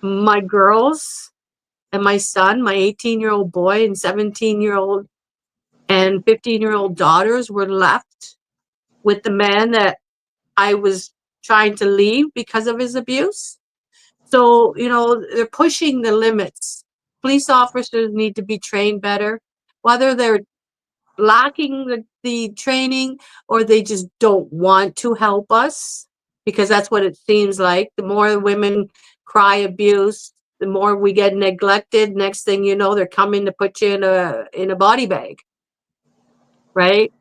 my girls and my son, my 18-year-old boy and 17-year-old and 15-year-old daughters were left with the man that I was trying to leave because of his abuse. So, they're pushing the limits. Police officers need to be trained better, whether they're lacking the training or they just don't want to help us, because that's what it seems like. The more women cry abuse, the more we get neglected. Next thing you know, they're coming to put you in a body bag, right?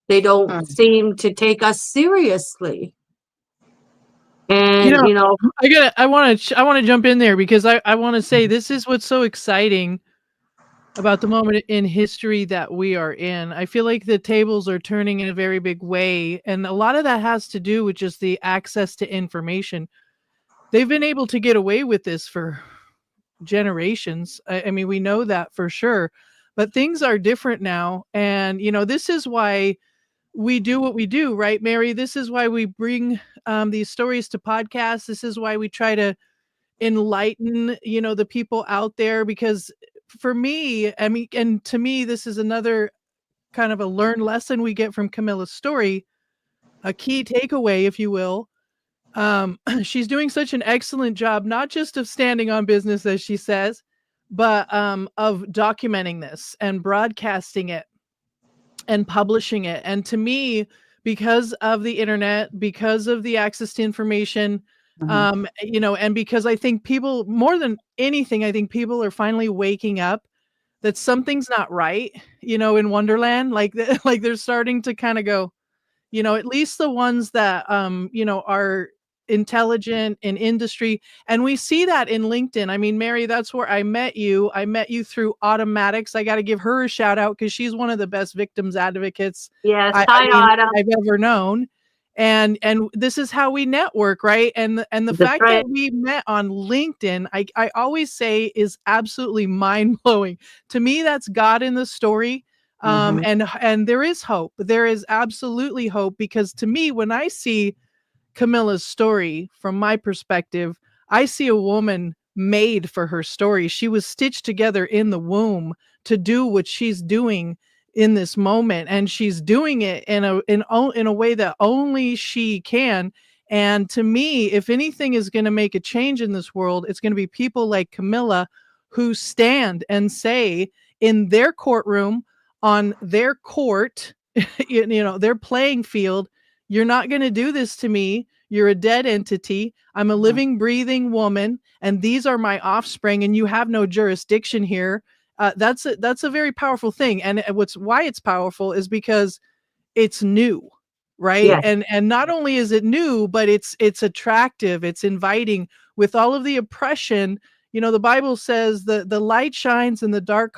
They don't seem to take us seriously. And I want to jump in there because I want to say this is what's so exciting about the moment in history that we are in. I feel like the tables are turning in a very big way, and a lot of that has to do with just the access to information. They've been able to get away with this for generations. I mean, we know that for sure, but things are different now. And, this is why we do what we do, right, Mary? This is why we bring these stories to podcasts. This is why we try to enlighten, the people out there, because for me, I mean, and to me, this is another kind of a learned lesson we get from Kamilah's story, a key takeaway, if you will. She's doing such an excellent job, not just of standing on business, as she says, but of documenting this and broadcasting it and publishing it. And to me, because of the internet, because of the access to information, and because I think people, more than anything, I think people are finally waking up that something's not right, in Wonderland. Like they're starting to kind of go, at least the ones that, are intelligent in industry. And we see that in LinkedIn. I mean, Mary, that's where I met you. I met you through Automatics. I got to give her a shout out because she's one of the best victims advocates Autumn. I've ever known. And this is how we network, right? And the fact that we met on LinkedIn, I always say is absolutely mind-blowing. To me, that's God in the story. And there is hope. There is absolutely hope, because to me, when I see Kamilah's story, from my perspective, I see a woman made for her story. She was stitched together in the womb to do what she's doing in this moment, and she's doing it in a way that only she can. And to me, if anything is going to make a change in this world, it's going to be people like Kamilah who stand and say in their courtroom, on their court, their playing field, you're not going to do this to me. You're a dead entity. I'm a living, breathing woman, and these are my offspring, and you have no jurisdiction here. That's a very powerful thing. And why it's powerful is because it's new, right? Yes. And not only is it new, but it's attractive, it's inviting. With all of the oppression, the Bible says the light shines and the dark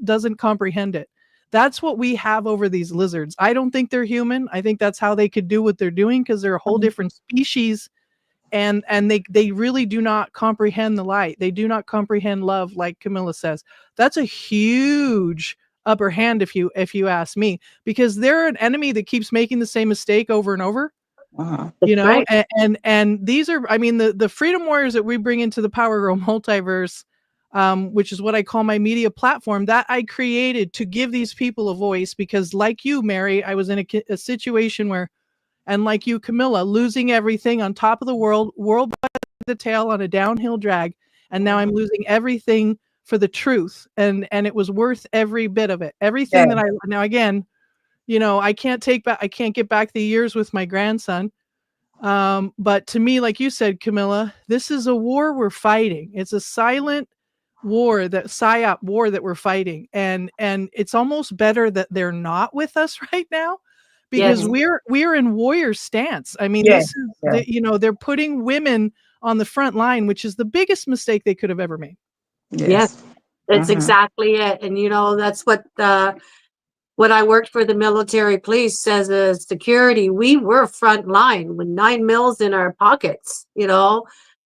doesn't comprehend it. That's what we have over these lizards. I don't think they're human. I think that's how they could do what they're doing, because they're a whole different species, and they really do not comprehend the light. They do not comprehend love, like Kamilah says. That's a huge upper hand, if you ask me, because they're an enemy that keeps making the same mistake over and over. That's right. And these are, I mean, the freedom warriors that we bring into the Power Girl multiverse, which is what I call my media platform, that I created to give these people a voice. Because like you, Mary, I was in a situation where, and like you, Kamilah, losing everything on top of the world by the tail on a downhill drag, and now I'm losing everything for the truth, and it was worth every bit of it. Everything that now again, I can't get back the years with my grandson. But to me, like you said, Kamilah, this is a war we're fighting. It's a silent war, that psyop war that we're fighting. And it's almost better that they're not with us right now, because we're in warrior stance. I mean, this is, they're putting women on the front line, which is the biggest mistake they could have ever made. Yes, that's exactly it. And that's what I worked for the military police as a security. We were front line with 9 mils in our pockets,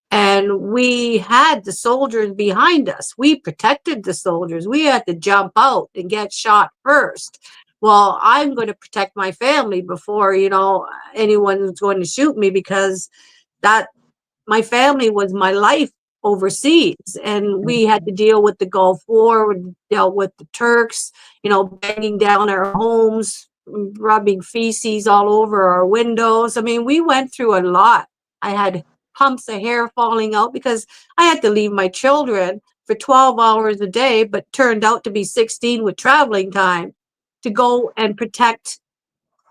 and we had the soldiers behind us. We protected the soldiers. We had to jump out and get shot first. Well, I'm going to protect my family before, anyone's going to shoot me, because my family was my life overseas, and we had to deal with the Gulf War. We dealt with the Turks, banging down our homes, rubbing feces all over our windows. I mean, we went through a lot. I had humps of hair falling out because I had to leave my children for 12 hours a day, but turned out to be 16 with traveling time, to go and protect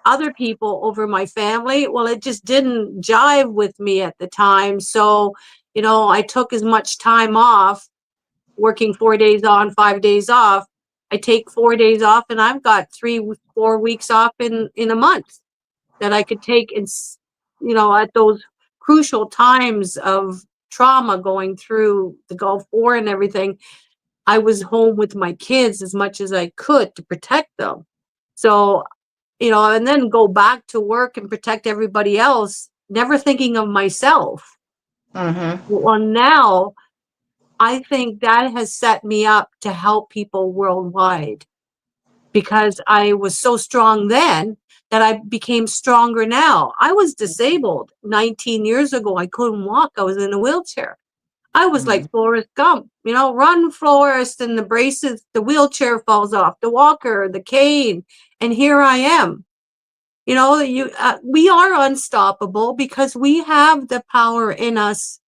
other people over my family. Well, it just didn't jive with me at the time. So, I took as much time off, working 4 days on, 5 days off. I take 4 days off, and I've got 3-4 weeks off in a month that I could take. And, at those crucial times of trauma going through the Gulf War and everything, I was home with my kids as much as I could to protect them. So, and then go back to work and protect everybody else, never thinking of myself. Well, now I think that has set me up to help people worldwide, because I was so strong then that I became stronger now. I was disabled 19 years ago. I couldn't walk. I was in a wheelchair. I was like Forrest Gump, run, Forrest, and the braces, the wheelchair falls off, the walker, the cane, and here I am. We are unstoppable because we have the power in us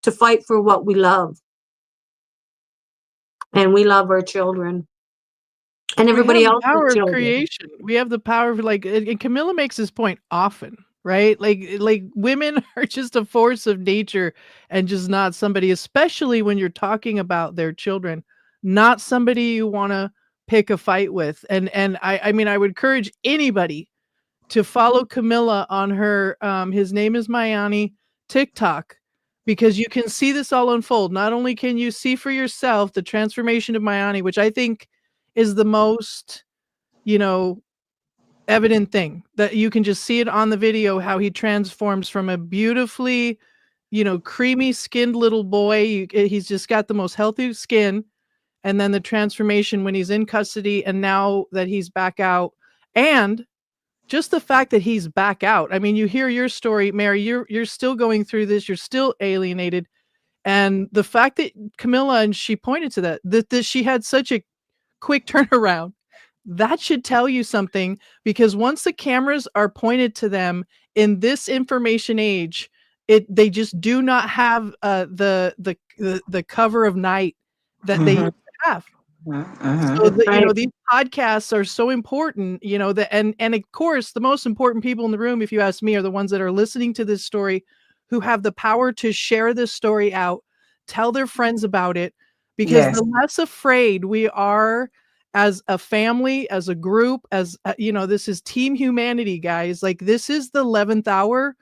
to fight for what we love. And we love our children. And everybody else. Power of creation. We have the power of, and Kamilah makes this point often, right? Like women are just a force of nature, and just not somebody, especially when you're talking about their children, not somebody you want to pick a fight with. And I mean, I would encourage anybody to follow Kamilah on her His Name is Mayani TikTok, because you can see this all unfold. Not only can you see for yourself the transformation of Mayani, which I think is the most, evident thing, that you can just see it on the video, how he transforms from a beautifully, creamy skinned little boy. He's just got the most healthy skin. And then the transformation when he's in custody, and now that he's back out, and just the fact that he's back out. I mean, you hear your story, Mary, you're still going through this. You're still alienated. And the fact that Kamilah, and she pointed to that she had such a quick turnaround, that should tell you something, because once the cameras are pointed to them in this information age, they just do not have the cover of night that they used to have. So these podcasts are so important, and of course the most important people in the room, if you ask me, are the ones that are listening to this story, who have the power to share this story out, tell their friends about it, because Yes. the less afraid we are as a family, as a group, as this is team humanity, guys. Like, this is the 11th hour.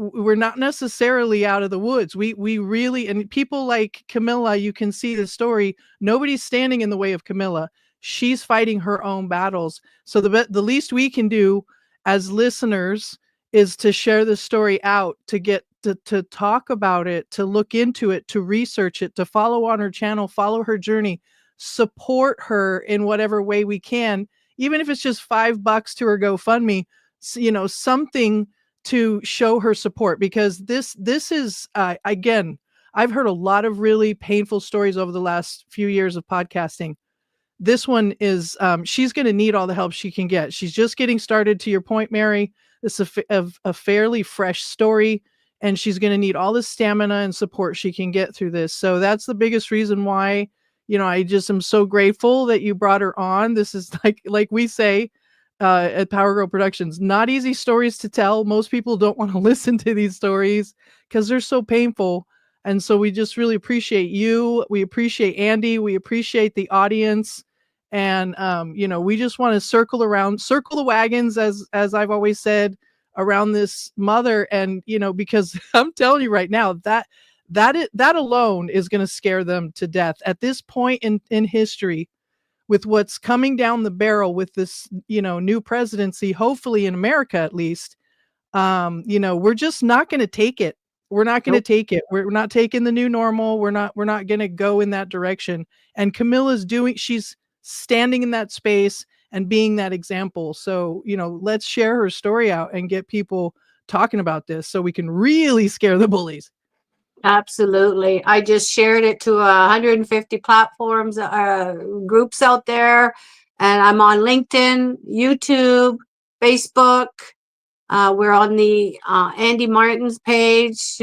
We're not necessarily out of the woods. We really, and people like Kamilah, you can see the story. Nobody's standing in the way of Kamilah. She's fighting her own battles. So the least we can do as listeners is to share the story out, to get to talk about it, to look into it, to research it, to follow on her channel, follow her journey, support her in whatever way we can, even if it's just $5 to her GoFundMe, something to show her support, because this is again, I've heard a lot of really painful stories over the last few years of podcasting. This one is she's going to need all the help she can get. She's just getting started, to your point, Mary. This is a fairly fresh story, and she's going to need all the stamina and support she can get through this. So that's the biggest reason why, I just am so grateful that you brought her on. This is like we say at Power Girl Productions, not easy stories to tell. Most people don't want to listen to these stories because they're so painful. And so we just really appreciate you. We appreciate Andy. We appreciate the audience. And, we just want to circle the wagons, as I've always said, around this mother. And, because I'm telling you right now, that alone is going to scare them to death at this point in history, with what's coming down the barrel with this, new presidency, hopefully in America, at least. We're just not going to take it. We're not going to take it. We're not taking the new normal. We're not going to go in that direction. And Kamilah's she's standing in that space and being that example. So, let's share her story out and get people talking about this so we can really scare the bullies. Absolutely. I just shared it to 150 platforms, groups out there, and I'm on LinkedIn, YouTube, Facebook. We're on the Andy Martin's page.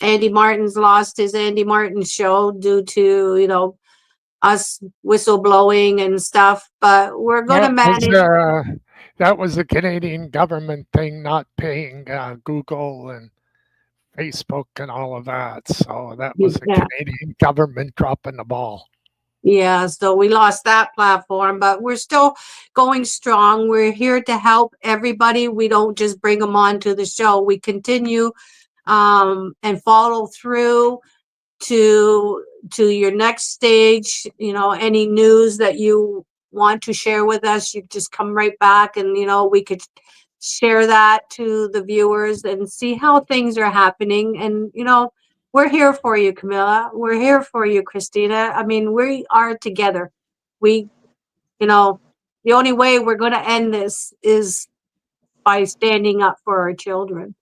Andy Martin's lost his Andy Martin show due to, us whistleblowing and stuff, but we're going to manage. That was a Canadian government thing, not paying Google and Facebook and all of that. So that was a Canadian government dropping the ball. Yeah, so we lost that platform, but we're still going strong. We're here to help everybody. We don't just bring them on to the show. We continue and follow through to your next stage. Any news that you want to share with us, you just come right back, and we could share that to the viewers and see how things are happening. And we're here for you, Kamilah. We're here for you, Christina. I mean, we are together. The only way we're going to end this is by standing up for our children.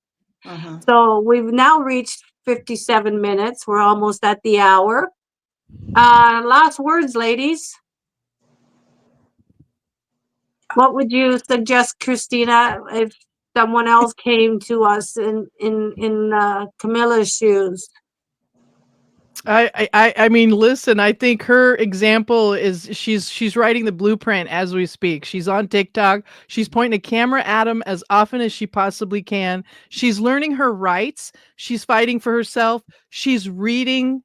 So we've now reached 57 minutes. We're almost at the hour. Last words, ladies. What would you suggest, Christina, if someone else came to us in Kamilah's shoes? I mean, listen, I think her example is she's writing the blueprint as we speak. She's on TikTok. She's pointing a camera at him as often as she possibly can. She's learning her rights. She's fighting for herself. She's reading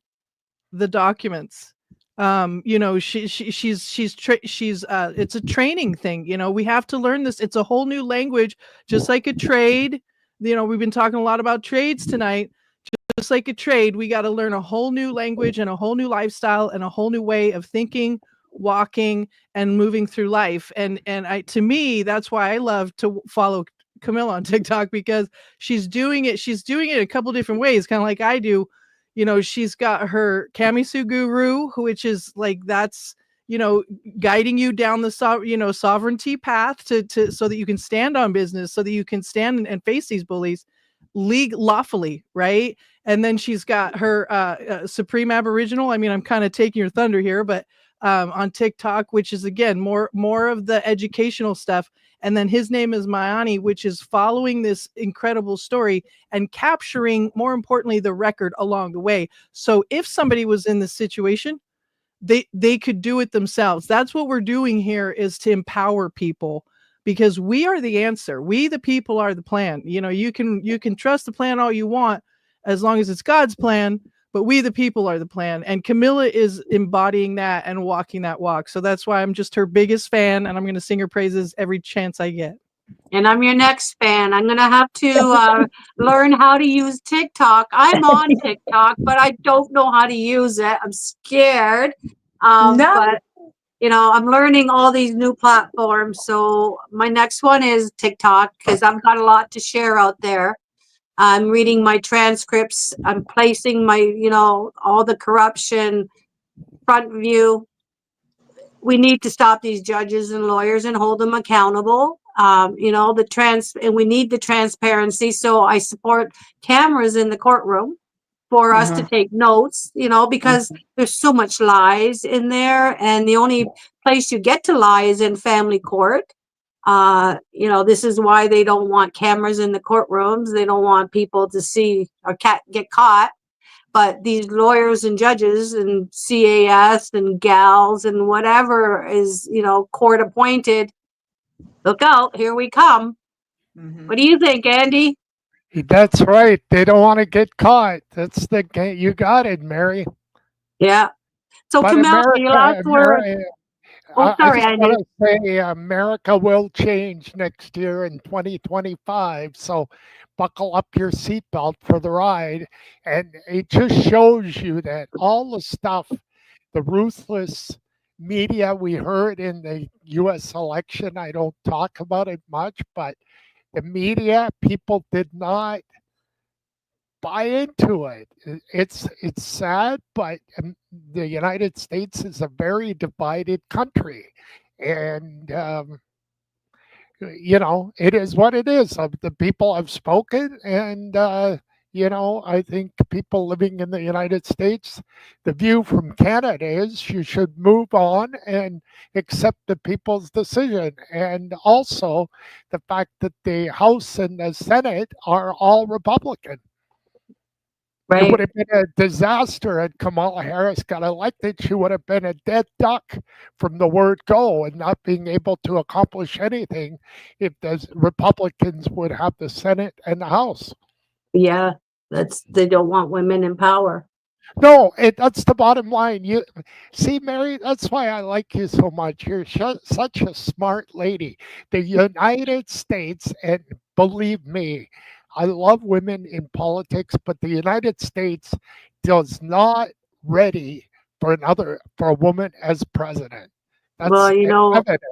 the documents. She's it's a training thing. We have to learn this. It's a whole new language, just like a trade. We've been talking a lot about trades tonight. Just like a trade, we got to learn a whole new language and a whole new lifestyle and a whole new way of thinking, walking, and moving through life. And to me, that's why I love to follow Kamilah on TikTok, because she's doing it a couple different ways, kind of like I do. She's got her Kamisu Guru, which is like, that's, guiding you down the sovereignty path to so that you can stand on business, so that you can stand and face these bullies lawfully, right? And then she's got her Supreme Aboriginal. I mean, I'm kind of taking your thunder here, but on TikTok, which is again more of the educational stuff. And then his name is Mayani, which is following this incredible story and capturing, more importantly, the record along the way. So if somebody was in this situation, they could do it themselves. That's what we're doing here, is to empower people, because we are the answer. We, the people, are the plan. You can trust the plan all you want, as long as it's God's plan. but we the people are the plan. And Kamilah is embodying that and walking that walk. So that's why I'm just her biggest fan, and I'm going to sing her praises every chance I get. And I'm your next fan. I'm going to have to learn how to use TikTok. I'm on TikTok, but I don't know how to use it. I'm scared. No. But, you know, I'm learning all these new platforms. So my next one is TikTok because I've got a lot to share out there. I'm reading my transcripts. I'm placing my, you know, all the corruption front view. We need to stop these judges and lawyers and hold them accountable. You know, and we need the transparency. So I support cameras in the courtroom for us to take notes, you know, because there's so much lies in there. And the only place you get to lie is in family court. You know, this is why they don't want cameras in the courtrooms. They don't want people to see or get caught. But these lawyers and judges and CAS and gals and whatever is, you know, court appointed, look out, here we come. What do you think, Andy? That's right. They don't want to get caught. That's the game. You got it, Mary. Yeah. So, But Kamilah, your last word. Oh, sorry, I just Andy. want to say America will change next year in 2025. So buckle up your seatbelt for the ride. And it just shows you that all the stuff, the ruthless media we heard in the US election, I don't talk about it much, but the media, people did not buy into it. It's sad, but the United States is a very divided country, and you know, it is what it is. The people have spoken, and you know, I think people living in the United States, the view from Canada is you should move on and accept the people's decision, and also the fact that the House and the Senate are all Republican. It Right. would have been a disaster had Kamala Harris got elected. She would have been a dead duck from the word go and not being able to accomplish anything if the Republicans would have the Senate and the House. Yeah. They don't want women in power. No, that's the bottom line. You see, Mary, that's why I like you so much. You're such a smart lady. The United States, and believe me, I love women in politics, but the United States does not ready for a woman as president. That's Well, you know, evident.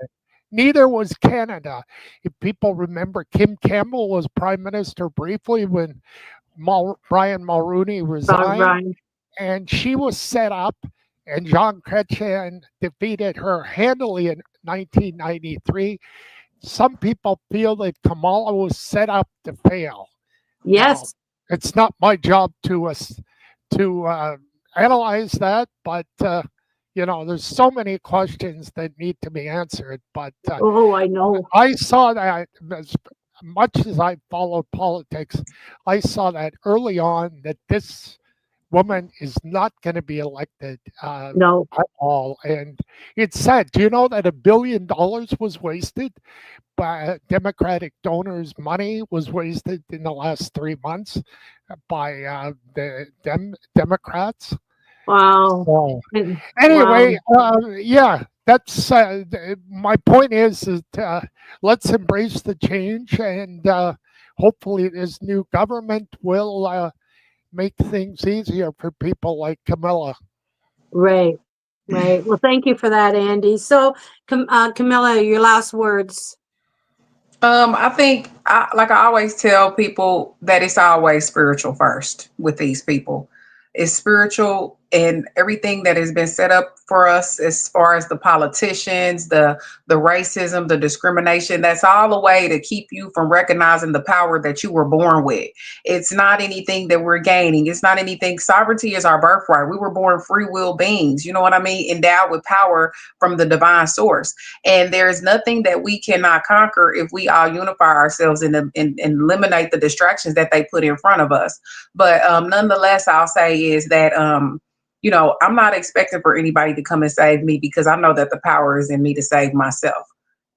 Neither was Canada. If people remember, Kim Campbell was prime minister briefly when Brian Mulroney resigned, Brian. and she was set up, and Jean Chrétien defeated her handily in 1993. Some people feel that Kamala was set up to fail. Yes. Now, it's not my job to analyze that, but you know, there's so many questions that need to be answered. But Oh, I know. I saw that as much as I followed politics, I saw that early on that this woman is not going to be elected No. at all. And it's sad. Do you know that $1 billion was wasted? By Democratic donors' money was wasted in the last 3 months by the Democrats. Wow. So, And- anyway, yeah, that's my point is that let's embrace the change, and hopefully this new government will make things easier for people like Kamilah. Right. Right. Well, thank you for that, Andy. So, Kamilah, your last words. I think, like I always tell people, that it's always spiritual first with these people. It's spiritual, and everything that has been set up for us as far as the politicians, the racism, the discrimination, that's all a way to keep you from recognizing the power that you were born with. It's not anything that we're gaining. It's not anything. Sovereignty is our birthright. We were born free will beings, you know what I mean? Endowed with power from the divine source. And there is nothing that we cannot conquer if we all unify ourselves and eliminate the distractions that they put in front of us. But nonetheless, I'll say is that, you know, I'm not expecting for anybody to come and save me, because I know that the power is in me to save myself.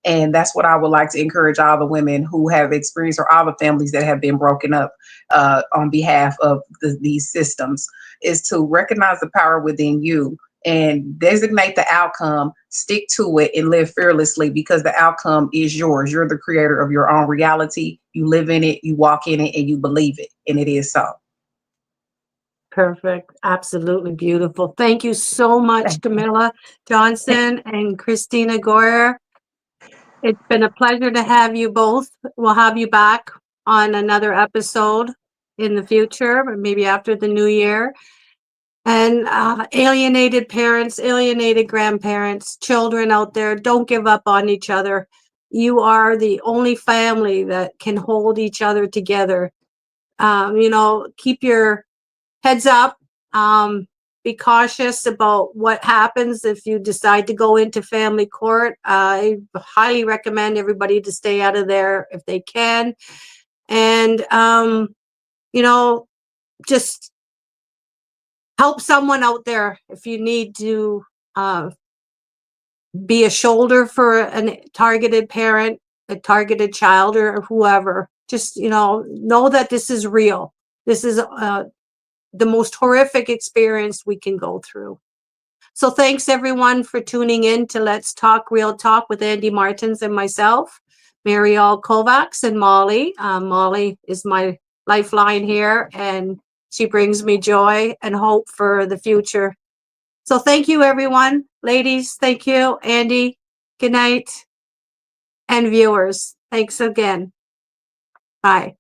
And that's what I would like to encourage all the women who have experienced, or all the families that have been broken up on behalf of these systems, is to recognize the power within you and designate the outcome, stick to it, and live fearlessly, because the outcome is yours. You're the creator of your own reality. You live in it, you walk in it, and you believe it. And it is so. Perfect. Absolutely beautiful. Thank you so much, Kamilah Johnson and Christina Goerss. It's been a pleasure to have you both. We'll have you back on another episode in the future, or maybe after the new year. And alienated parents, alienated grandparents, children out there, don't give up on each other. You are the only family that can hold each other together. Keep your heads up. Be cautious about what happens if you decide to go into family court. I highly recommend everybody to stay out of there if they can. And, just help someone out there if you need to be a shoulder for a targeted parent, a targeted child, or whoever. Just, know that this is real. This is the most horrific experience we can go through. So thanks everyone for tuning in to Let's Talk Real Talk with Andy Martens and myself, Mary Auld-Kovacs, and Molly. Molly is my lifeline here, and she brings me joy and hope for the future. So thank you, everyone. Ladies, thank you. Andy, good night. And viewers, thanks again. Bye.